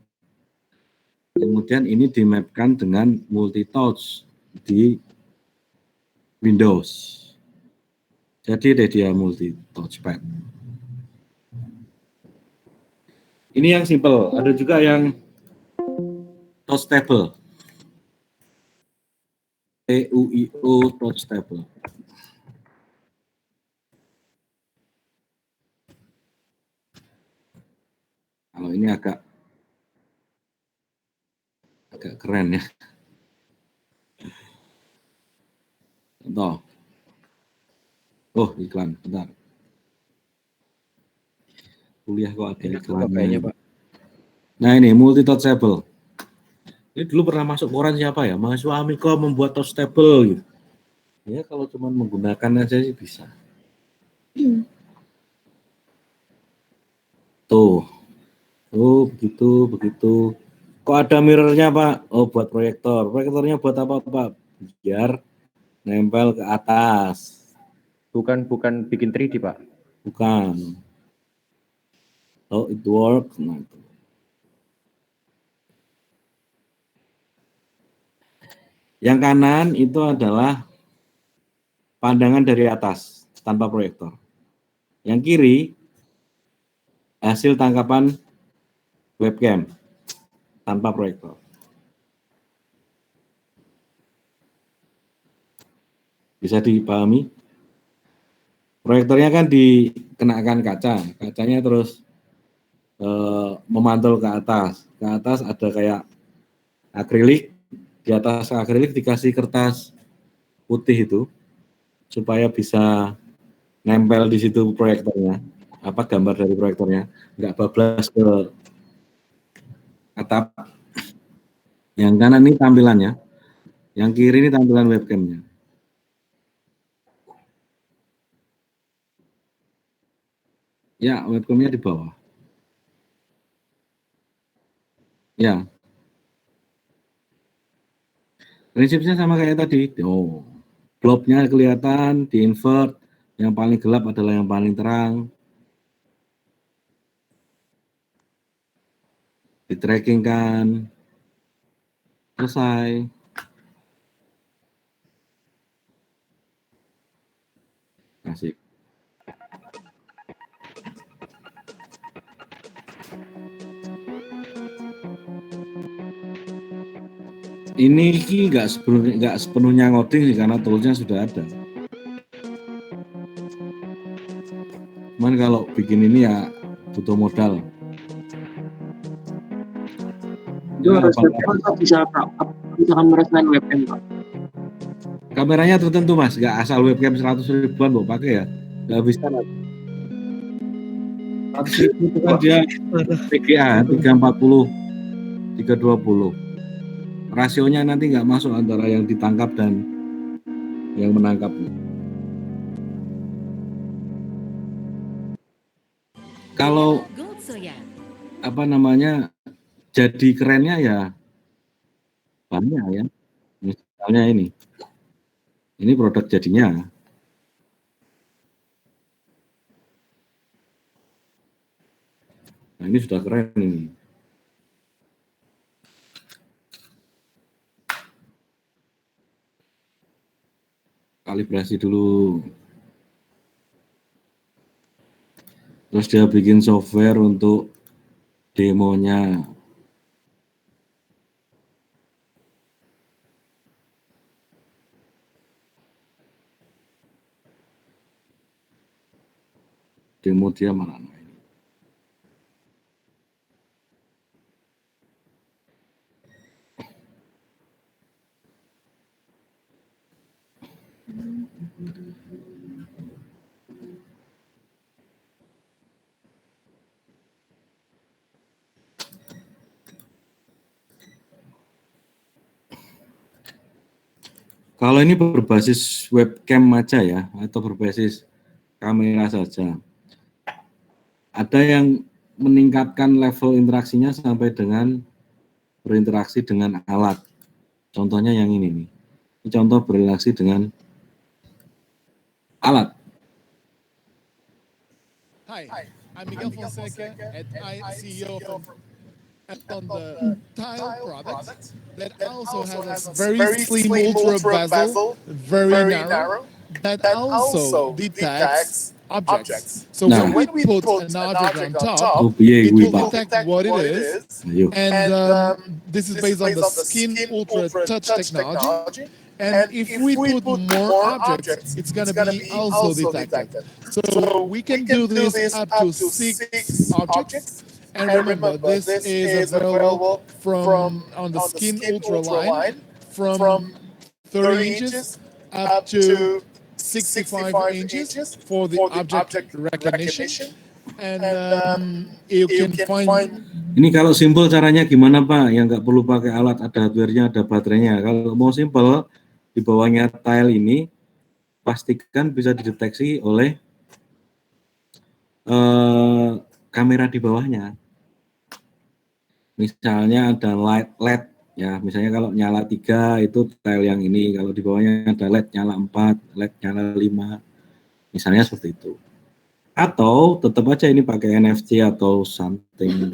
Kemudian ini dimapkan dengan multi-touch di Windows. Jadi dia multi-touchpad. Ini yang simple. Ada juga yang touch table. TUIO touch table. Kalau ini agak keren ya. Contoh. Oh, iklan, bentar. Kuliah kok ada iklannya. Pak. Nah, ini multi touch table. Ini dulu pernah masuk koran siapa ya? Mahasiswa Amiko membuat touch table gitu. Ya, kalau cuma menggunakan aja sih bisa. Tuh. Oh, begitu. Kok ada mirrornya, Pak? Oh, buat proyektor. Proyektornya buat apa, Pak? Biar nempel ke atas. Bukan bikin 3D, Pak. Bukan. Oh, it works. Nah, itu. Yang kanan itu adalah pandangan dari atas tanpa proyektor. Yang kiri hasil tangkapan webcam tanpa proyektor. Bisa dipahami? Proyektornya kan dikenakan kaca, kacanya terus memantul ke atas. Ke atas ada kayak akrilik, di atas akrilik dikasih kertas putih itu supaya bisa nempel di situ proyektornya, gambar dari proyektornya, nggak bablas ke atap. Yang kanan ini tampilannya, yang kiri ini tampilan webcamnya. Ya, webcamnya di bawah. Ya. Prinsipnya sama kayak tadi. Globnya kelihatan, di-invert, yang paling gelap adalah yang paling terang. Di-tracking kan. Selesai. Asik. Ini nggak sepenuhnya ngoding sih, karena toolsnya sudah ada. Cuman kalau bikin ini ya butuh modal. Itu harus webcam atau bisa kamera selain webcam, Pak? Kameranya tertentu Mas, nggak asal webcam 100 ribuan mau pakai ya, nggak bisa. 100 ribu itu kan dia PGA 340, 320. Rasionya nanti nggak masuk antara yang ditangkap dan yang menangkap. Kalau jadi kerennya ya banyak ya. Misalnya ini produk jadinya. Nah, ini sudah keren ini. Kalibrasi dulu. Terus dia bikin software untuk demonya. Demo dia mana? Kalau ini berbasis webcam aja ya, atau berbasis kamera saja. Ada yang meningkatkan level interaksinya sampai dengan berinteraksi dengan alat. Contohnya yang ini nih. Ini contoh berinteraksi dengan alat. Hi, I'm Miguel Fonseca, and I'm CEO of on the tile product that also has a very slim ultra bezel, very narrow, that also detects objects. So when we put an object on top, it will detect what it is, and this is based on the Skin Ultra Touch technology. And if we put more objects, it's going to be also detected. So we can do this up to 6 objects. And remember, this is available from on the Skin Ultra line from 30 inches up to 65 inches for the object recognition. And you can find. Ini kalau simpel caranya gimana Pak? Yang nggak perlu pakai alat, ada hardware-nya, ada baterainya. Kalau mau simpel, di bawahnya tile ini pastikan bisa dideteksi oleh kamera di bawahnya. Misalnya ada LED ya, misalnya kalau nyala 3 itu tile yang ini, kalau di bawahnya ada LED nyala 4, LED nyala 5, misalnya seperti itu. Atau tetap aja ini pakai NFC atau something,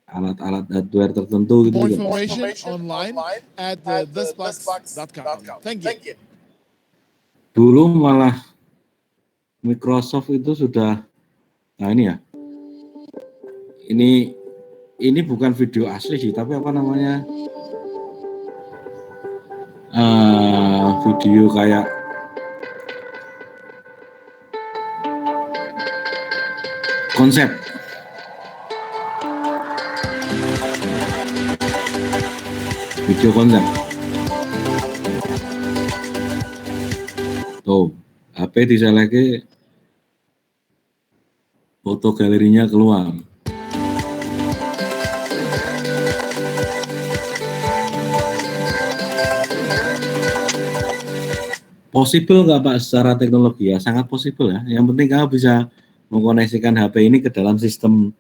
alat-alat hardware tertentu gitu. More information online at thisbox.com. Thank you. Dulu malah Microsoft itu sudah, nah ini ya, ini bukan video asli sih, tapi apa namanya, video kayak konsep. Video konsep. Tuh, HP diseleke foto galerinya keluar. Possible nggak Pak secara teknologi ya? Sangat possible ya. Yang penting kamu bisa mengkoneksikan HP ini ke dalam sistem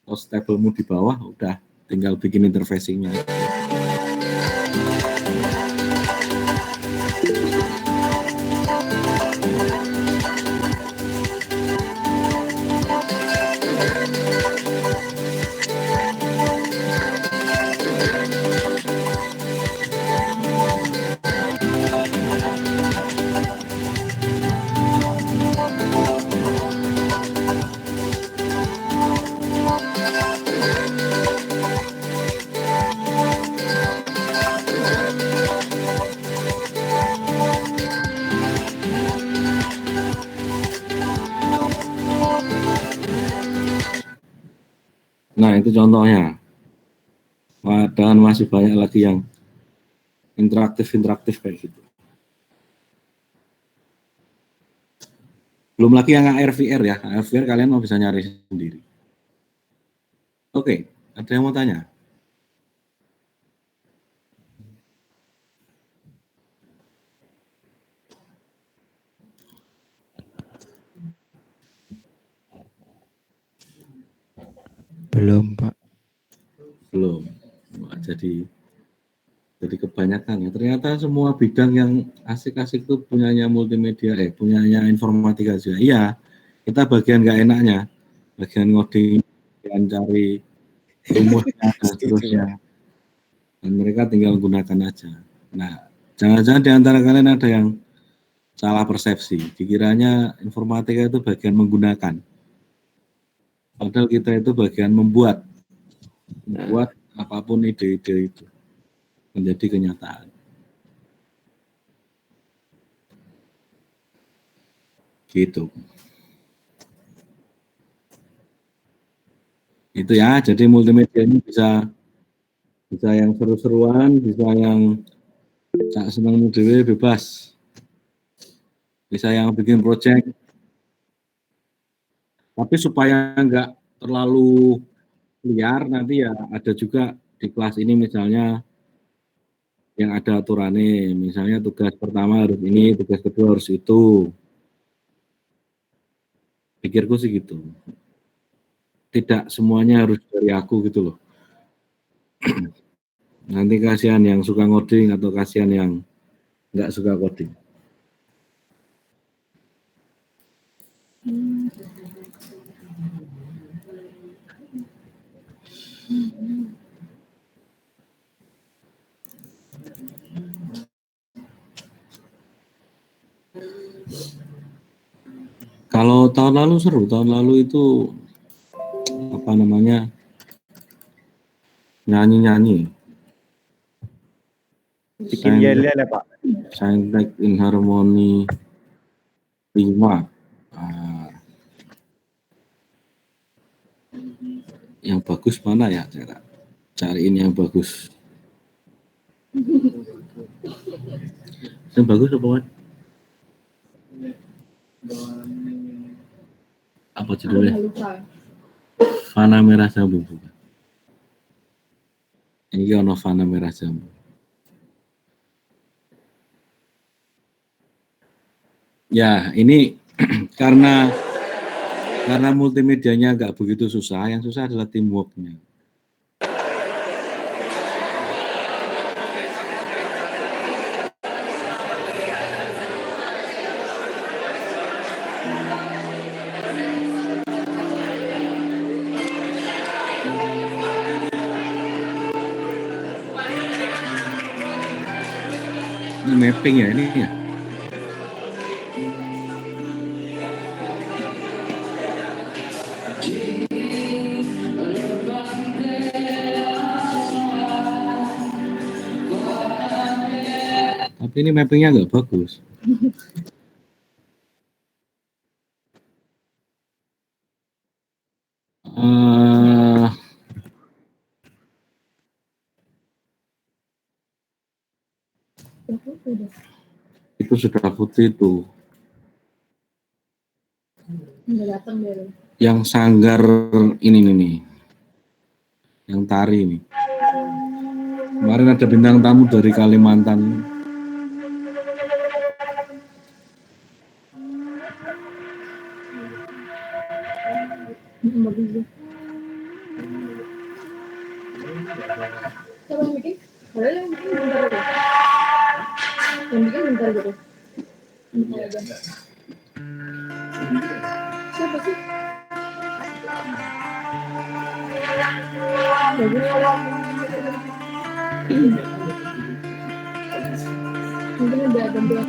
host tablemu di bawah, udah tinggal bikin interfacing-nya. Nah, itu contohnya. Dan masih banyak lagi yang interaktif kayak gitu. Belum lagi yang AR/VR ya. AR/VR kalian mau bisa nyari sendiri. Oke, ada yang mau tanya? Belum, Pak. Belum. Wah, jadi kebanyakan ya. Ternyata semua bidang yang asik-asik itu punyanya multimedia, punyanya informatika juga. Iya, kita bagian nggak enaknya, bagian ngoding, bagian cari rumusnya dan seterusnya. Dan mereka tinggal gunakan aja. Nah, jangan-jangan di antara kalian ada yang salah persepsi. Dikiranya informatika itu bagian menggunakan. Padahal kita itu bagian membuat apapun ide-ide itu menjadi kenyataan. Gitu. Itu ya, jadi multimedia ini bisa yang seru-seruan, bisa yang tak senang dewe bebas. Bisa yang bikin project. Tapi supaya enggak terlalu liar, nanti ya ada juga di kelas ini misalnya yang ada aturannya, misalnya tugas pertama harus ini, tugas kedua harus itu. Pikirku sih gitu. Tidak semuanya harus dari aku gitu loh. Nanti kasihan yang suka ngoding atau kasihan yang nggak suka coding. Kalau tahun lalu seru, tahun lalu itu apa namanya, nyanyi-nyanyi. Bikin yel-yel ya Pak. Saintek in Harmony 5. Yang bagus mana ya? Cariin yang bagus. Yang bagus apa? Apa judulnya? Fana Merah Jambu. Ini ono Fana Merah Jambu. Ya, ini karena multimedianya nggak begitu susah, yang susah adalah teamwork-nya. Ini mapping ya ini ya. Tapi ini mappingnya nggak bagus. Itu sudah putih tuh. Nggak datang deh. Yang sanggar ini nih. Yang tari ini. Kemarin ada bintang tamu dari Kalimantan. Bagus deh. Siapa yang bikin? Padahal yang bikin bentar gitu. Yang bikin bentar gitu. Bentar aja. Siapa sih? Mungkin udah gantian.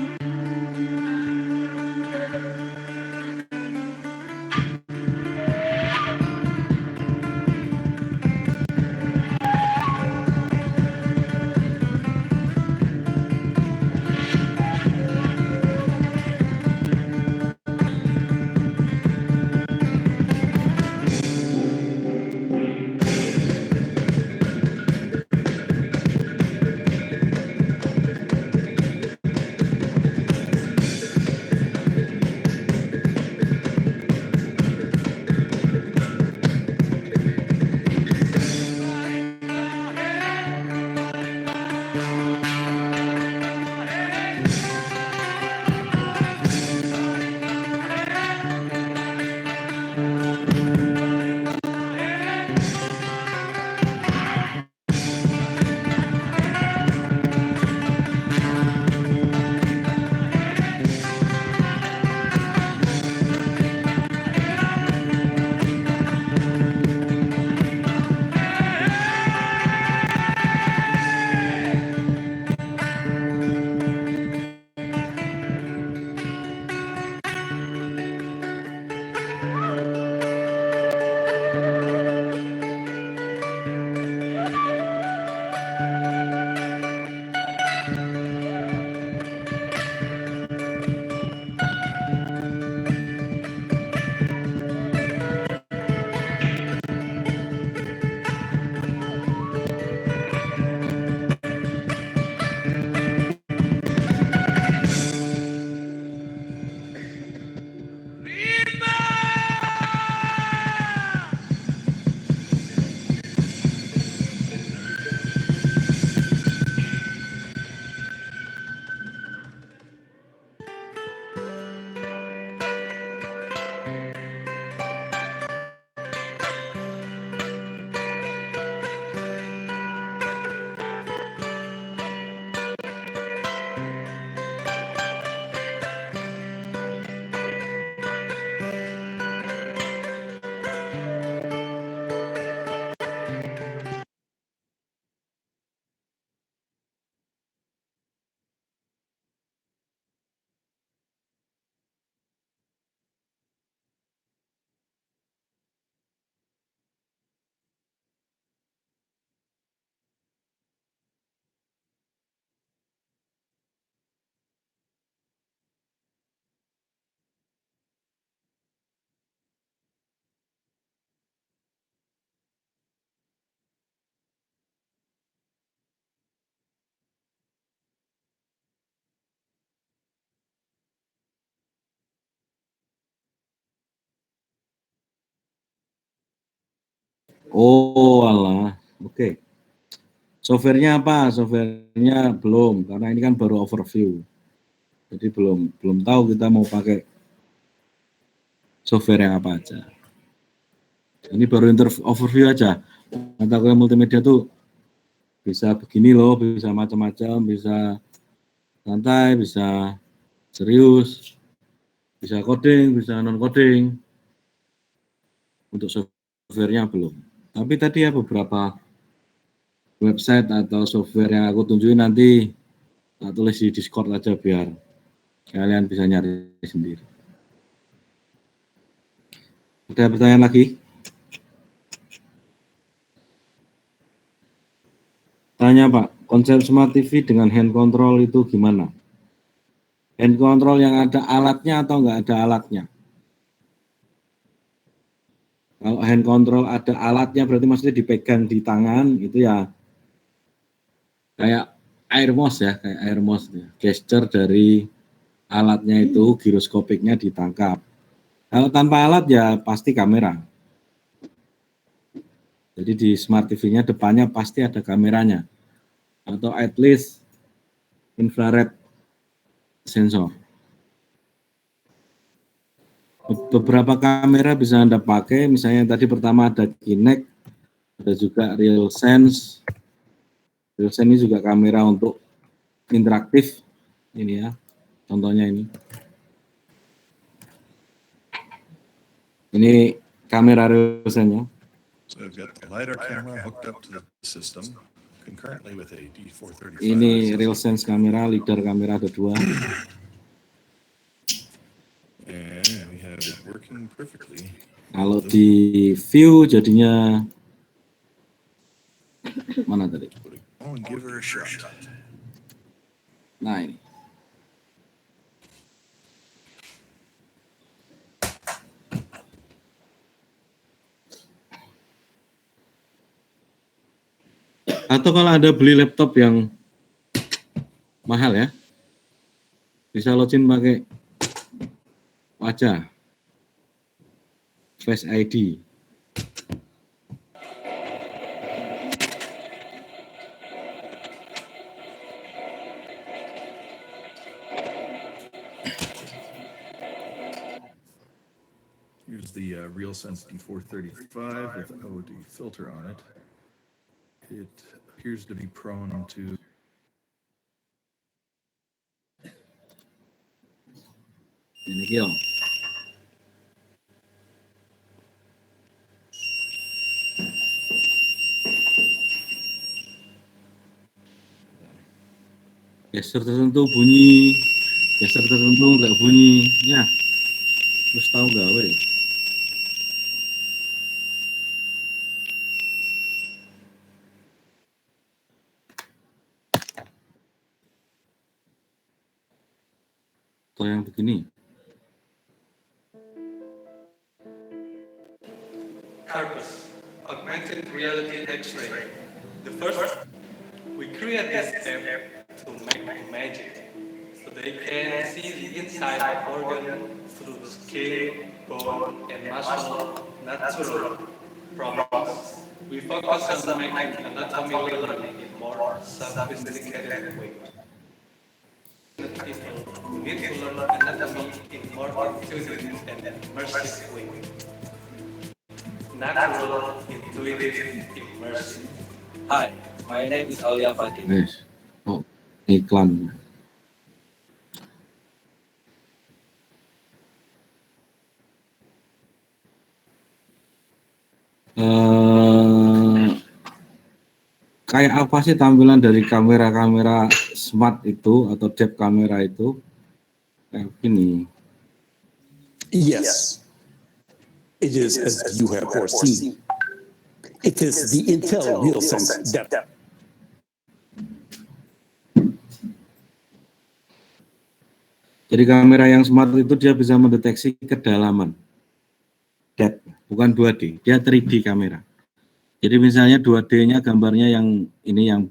Oh, alah. Oke. Softwarenya apa? Softwarenya belum, karena ini kan baru overview. Jadi belum tahu kita mau pakai software yang apa aja. Ini baru overview aja. Mata kuliah multimedia tuh bisa begini loh, bisa macam-macam, bisa santai, bisa serius, bisa coding, bisa non coding. Untuk softwarenya belum. Tapi tadi ya beberapa website atau software yang aku tunjukin nanti tak tulis di Discord aja biar kalian bisa nyari sendiri. Ada pertanyaan lagi? Tanya Pak, konsep Smart TV dengan hand control itu gimana? Hand control yang ada alatnya atau enggak ada alatnya? Kalau hand control ada alatnya berarti maksudnya dipegang di tangan, itu ya kayak air mouse ya, kayak air mouse ya. Gesture dari alatnya itu giroskopiknya ditangkap. Kalau tanpa alat ya pasti kamera. Jadi di smart TV-nya depannya pasti ada kameranya. Atau at least infrared sensor. Beberapa kamera bisa Anda pakai, misalnya tadi pertama ada Kinect, ada juga RealSense. RealSense ini juga kamera untuk interaktif. Ini ya, contohnya ini. Ini kamera RealSense-nya. So I've got the LiDAR camera hooked up to the system concurrently with a D435. Ini RealSense kamera, LiDAR kamera ada 2. And we have it working perfectly. Kalau di view jadinya mana tadi? Oh, and give her a shot. Nah ini. Atau kalau Anda beli laptop yang mahal ya, bisa login pakai wajah, Face ID. Here's the RealSense D435 with an OD filter on it. It appears to be prone to Ini kill. Gesture tertentu bunyi, gesture tertentu nggak bunyi. Ya, terus tahu nggak, weh? Atau yang begini. Purpose, augmented reality X-ray. The first, we create this app to make magic, so they can see the inside of organ through the skin, bone, and muscle natural process. We focus on making anatomy learning in more sophisticated way. People who need to learn anatomy in more intuitive and immersive way. Natural, intuitive, immersive. Hi, my name is Aulia Fatih. Yes. Oh, iklan. Kayak apa sih tampilan dari kamera-kamera smart itu atau depth kamera itu? Kayak gini. Yes, it is as you have foreseen. It is the Intel RealSense depth. Jadi kamera yang smart itu dia bisa mendeteksi kedalaman. Depth, bukan 2D, dia 3D kamera. Jadi misalnya 2D-nya gambarnya yang ini yang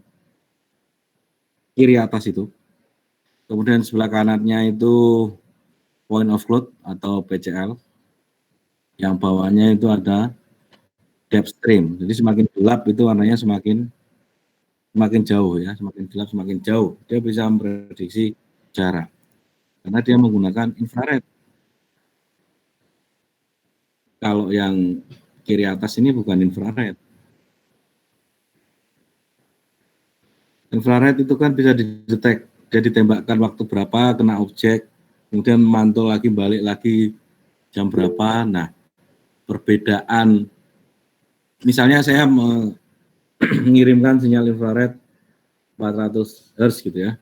kiri atas itu. Kemudian sebelah kanannya itu point of load atau PCL. Yang bawahnya itu ada depth stream. Jadi semakin gelap itu warnanya semakin jauh ya, semakin gelap semakin jauh. Dia bisa memprediksi jarak. Karena dia menggunakan infrared. Kalau yang kiri atas ini bukan infrared. Infrared itu kan bisa didetek, dia ditembakkan waktu berapa, kena objek, kemudian mantul lagi, balik lagi jam berapa. Nah, perbedaan, misalnya saya mengirimkan sinyal infrared 400 Hz gitu ya.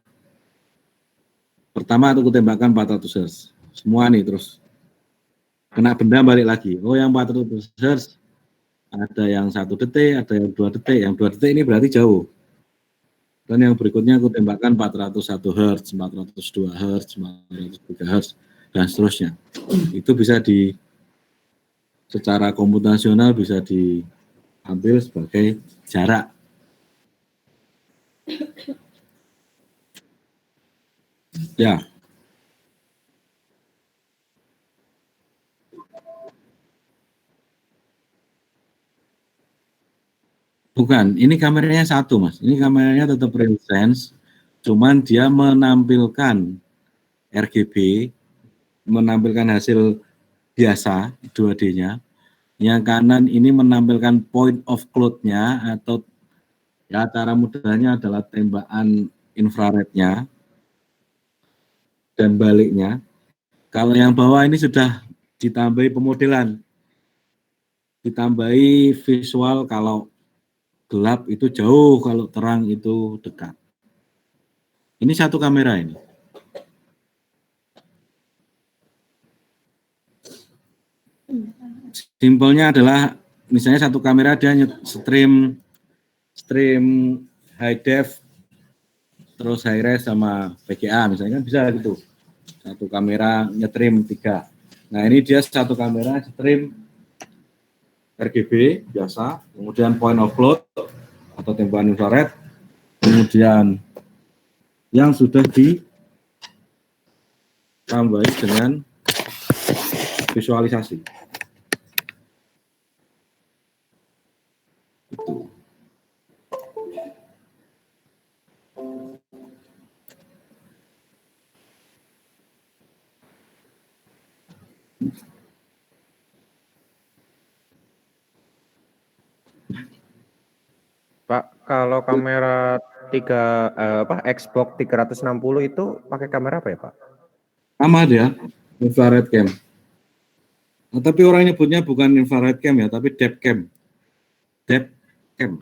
Pertama aku tembakkan 400 Hz, semua nih terus. Kena benda balik lagi, oh yang 400 Hz, ada yang 1 detik, ada yang 2 detik, yang 2 detik ini berarti jauh. Dan yang berikutnya aku tembakkan 401 Hz, 402 Hz, 403 Hz, dan seterusnya. Itu bisa secara komputasional bisa diambil sebagai jarak. Ya. Bukan, ini kameranya satu mas. Ini kameranya tetap RealSense, cuman dia menampilkan RGB, menampilkan hasil biasa 2D-nya. Yang kanan ini menampilkan point of cloud-nya atau ya cara mudahnya adalah tembakan infrarednya dan baliknya. Kalau yang bawah ini sudah ditambahi pemodelan, ditambahi visual kalau gelap itu jauh, kalau terang itu dekat. Ini satu kamera ini. Simpelnya adalah misalnya satu kamera dia stream high def, terus high res sama VGA misalnya kan bisa gitu. Satu kamera nyetrim 3. Nah ini dia satu kamera stream RGB biasa, kemudian point of cloud atau tembakan infrared, kemudian yang sudah ditambahi dengan visualisasi. Itu. Pak, kalau kamera Xbox 360 itu pakai kamera apa ya, Pak? Sama dia, infrared cam. Nah, tapi orang nyebutnya bukan infrared cam ya, tapi depth cam. Depth cam.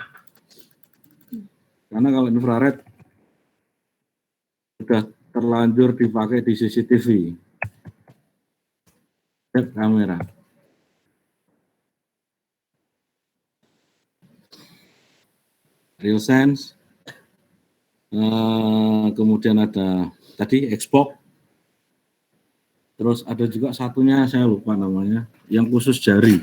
Karena kalau infrared sudah terlanjur dipakai di CCTV. Depth kamera. RealSense, kemudian ada tadi Xbox, terus ada juga satunya saya lupa namanya, yang khusus jari,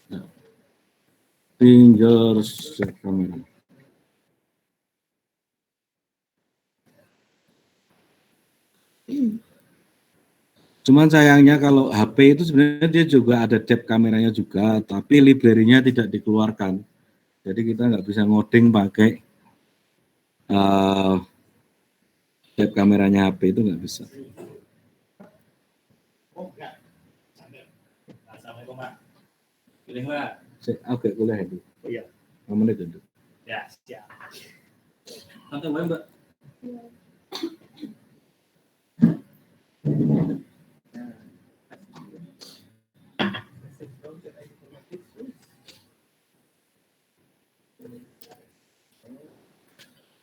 Nah, finger camera. Cuman sayangnya kalau HP itu sebenarnya dia juga ada depth kameranya juga, tapi library-nya tidak dikeluarkan. Jadi kita nggak bisa ngoding pakai depth kameranya HP itu nggak bisa. Assalamualaikum Pak. Pilih Pak. Oke, boleh itu. Iya. 5 menit itu. Ya, siap. Nanti boleh Mbak.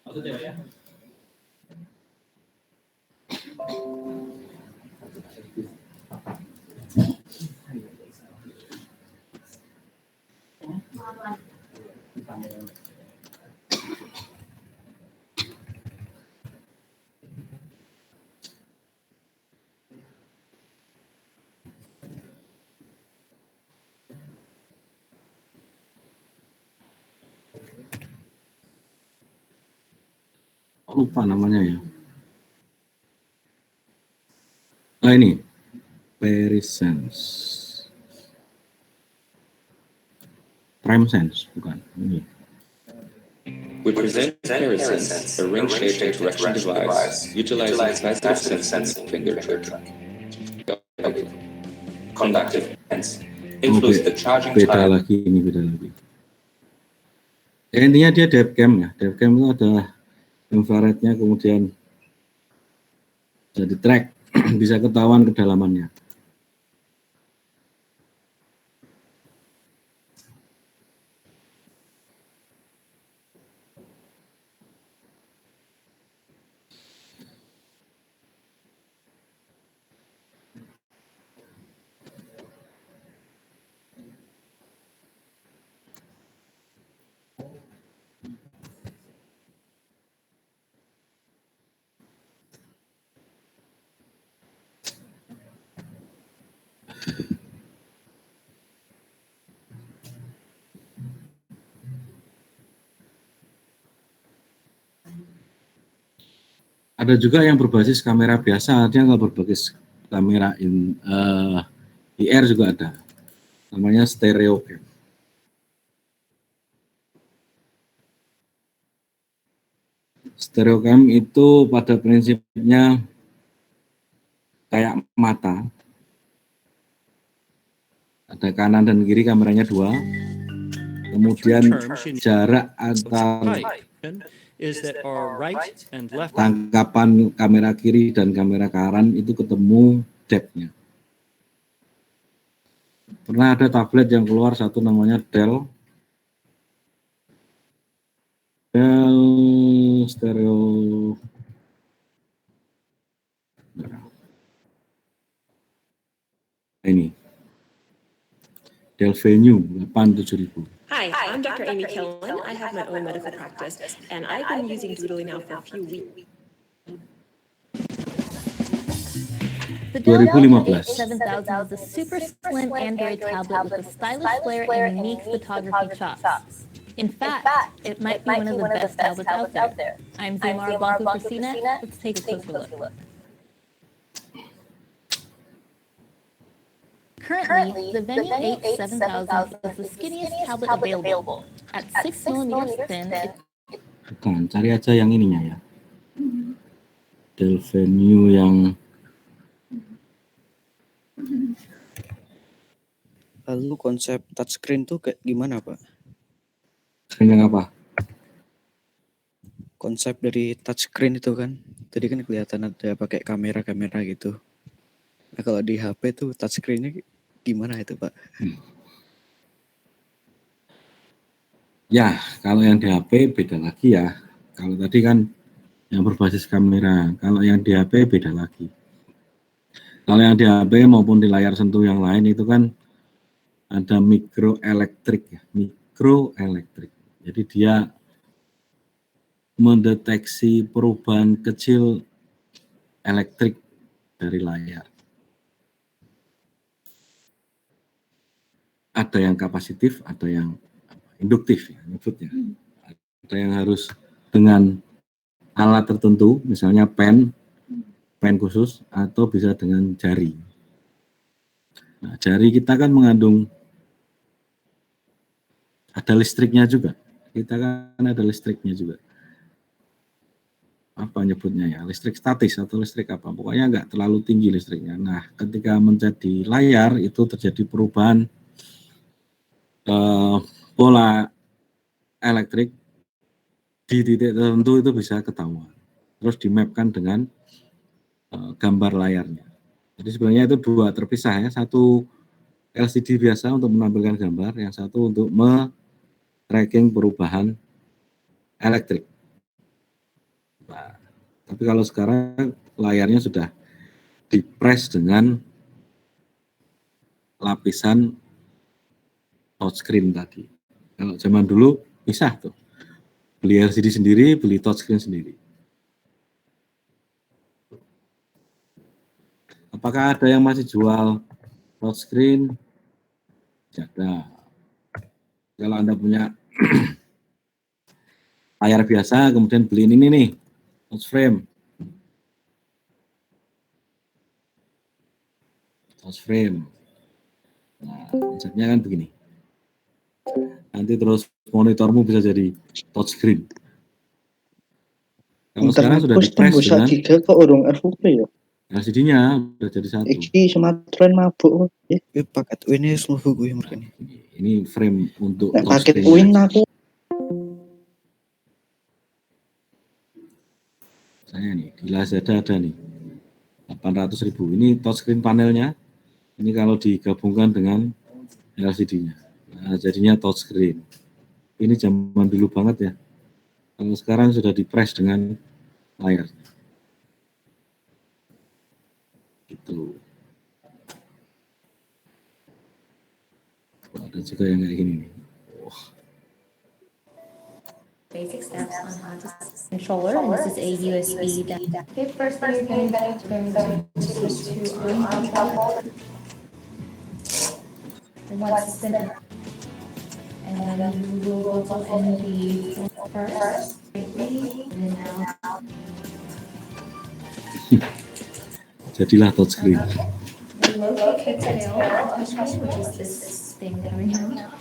Maksudnya ya? Lupa namanya ya. Nah ini PeriSense, PrimeSense bukan ini. We present PeriSense, a ring-shaped interaction device utilizing passive sensing finger trigger. Conductive sense influence the charging Beda time. lagi ini, beda lagi. Ya, intinya dia depth cam ya. Depth cam itu adalah infrarednya, kemudian jadi track, bisa ketahuan kedalamannya. Ada juga yang berbasis kamera biasa, dia nggak berbasis kamera IR juga ada, namanya stereo cam. Stereo cam itu pada prinsipnya kayak mata, ada kanan dan kiri, kameranya 2, kemudian jarak antar tangkapan kamera kiri dan kamera kanan itu ketemu depth-nya. Pernah ada tablet yang keluar satu namanya Dell Stereo ini Dell Venue 87000. Hi, I'm Dr. Amy Killen. I have my own medical practice, and I've been using Doodly now for a few weeks. The Dell 2015. 7000 is a super slim Android tablet with a stylish flair and unique photography chops. In fact, it might be one of the best tablets out there. I'm Zimara Blanco-Cristina. Let's take a closer look. Currently, the Venue 8 7000 is the skinniest tablet available. At 6mm thin, Bukan, cari aja yang ininya ya. Dell Venue yang Lalu konsep touchscreen tuh kayak gimana, Pak? screen yang apa? Konsep dari touchscreen itu kan, tadi kan kelihatan ada pakai kamera-kamera gitu. Nah kalau di HP tuh touchscreen-nya gimana itu, Pak? Ya, kalau yang di HP beda lagi ya. Kalau tadi kan yang berbasis kamera, kalau yang di HP beda lagi. Kalau yang di HP maupun di layar sentuh yang lain itu kan ada mikroelektrik ya, mikroelektrik. Jadi dia mendeteksi perubahan kecil elektrik dari layar. Ada yang kapasitif, ada yang induktif ya, nyebutnya. Ada yang harus dengan alat tertentu, misalnya pen khusus, atau bisa dengan jari. Nah, jari kita kan mengandung, ada listriknya juga. Kita kan ada listriknya juga. Apa nyebutnya ya, listrik statis atau listrik apa, pokoknya nggak terlalu tinggi listriknya. Nah, ketika menjadi layar itu terjadi perubahan pola elektrik di titik tertentu itu bisa ketahuan. Terus dimapkan dengan gambar layarnya. Jadi sebenarnya itu dua terpisah ya, satu LCD biasa untuk menampilkan gambar, yang satu untuk tracking perubahan elektrik. Nah, tapi kalau sekarang layarnya sudah dipres dengan lapisan touchscreen tadi. Kalau zaman dulu bisa tuh, beli LCD sendiri, beli touchscreen sendiri. Apakah ada yang masih jual touchscreen? Tidak ada. Kalau Anda punya layar biasa, kemudian beli ini nih, touch frame. Nah, konsepnya kan begini. Nanti terus monitormu bisa jadi touchscreen. Kalau sekarang sudah di-press dengan giga kok urung RVP ya? LCD-nya udah jadi satu. Iki sematren mabuk ya, paket ini seluruh gue mungkin. Ini frame untuk paket win aku. Saya nih di Lazada ada nih 800.000. Ini touchscreen panelnya. Ini kalau digabungkan dengan LCD-nya, nah, jadinya touchscreen. Ini zaman dulu banget ya. Kalau sekarang sudah di-press dengan layar. Gitu. Ada juga yang kayak gini nih. basic steps on how to controller, and this is a USB. Okay, first thing you're going to switch to on controller. And once it's in, and then you will go to ND first, and then now. Jadilah touchscreen. The locate tail touchscreen, which is this thing coming out.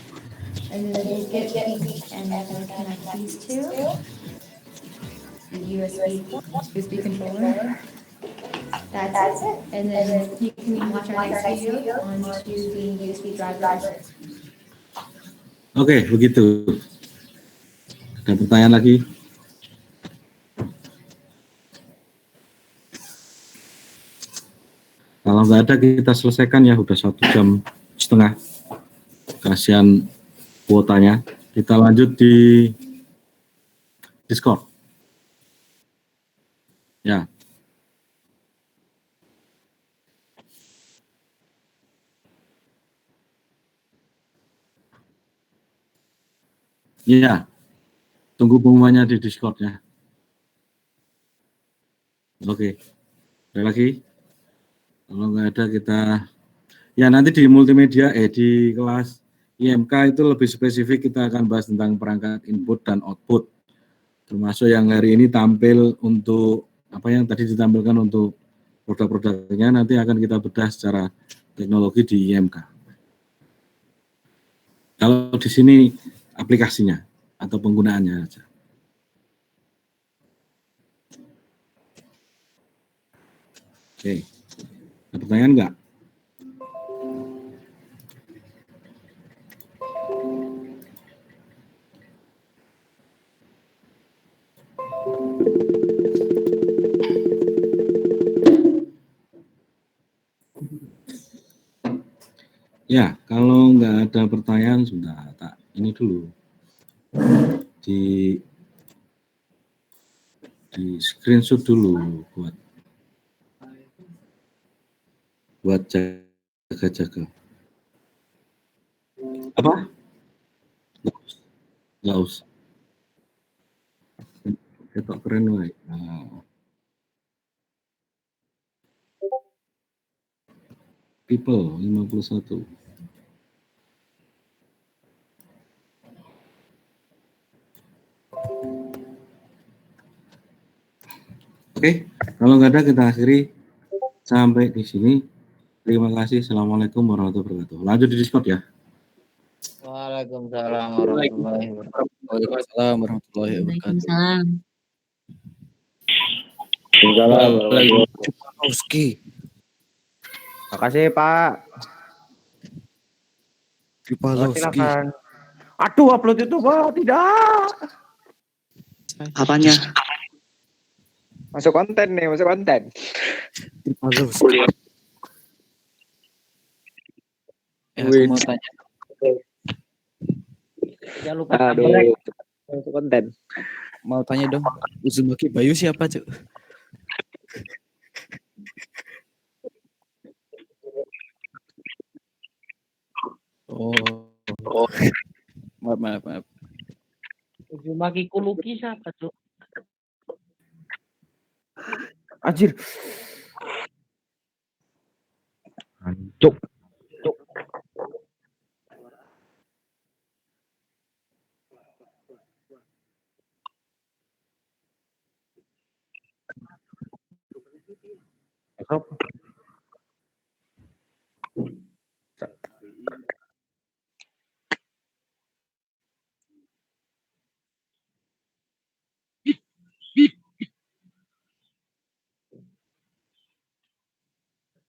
And then you get peak and then connect these two. The USB controller. That's it. And then you can watch our next video onto the USB driver. Oke, begitu. Ada pertanyaan lagi? Kalau nggak ada kita selesaikan ya, udah 1,5 jam. Kasihan kuotanya. Kita lanjut di Discord. Ya. Iya, tunggu pengumumannya di Discord ya. Oke, ada lagi? Kalau nggak ada kita, ya nanti di multimedia, di kelas IMK itu lebih spesifik kita akan bahas tentang perangkat input dan output. Termasuk yang hari ini tampil untuk, apa yang tadi ditampilkan untuk produk-produknya, nanti akan kita bedah secara teknologi di IMK. Kalau di sini aplikasinya atau penggunaannya saja. Oke, ada pertanyaan enggak? Ya, kalau nggak ada pertanyaan sudah tak ini dulu di screenshot dulu buat jaga-jaga. Apa? Nggak usah. Ketok keren wae. People 51. Oke, kalau nggak ada kita akhiri sampai di sini. Terima kasih. Assalamualaikum warahmatullahi wabarakatuh. Lanjut di Discord ya. Waalaikumsalam warahmatullahi wabarakatuh. Waalaikumsalam warahmatullahi wabarakatuh. Waalaikumsalam. Makasih Pak. Silakan. Aduh, upload itu Pak, tidak. Apanya? Masuk konten nih, masuk konten. Ya, aku mau tanya. Jangan lupa masuk konten. Mau tanya dong, Uzumaki Bayu siapa, Cuk? Oh. Maaf. Uzumaki Kuluki siapa, Cuk? Anjir. Hancur.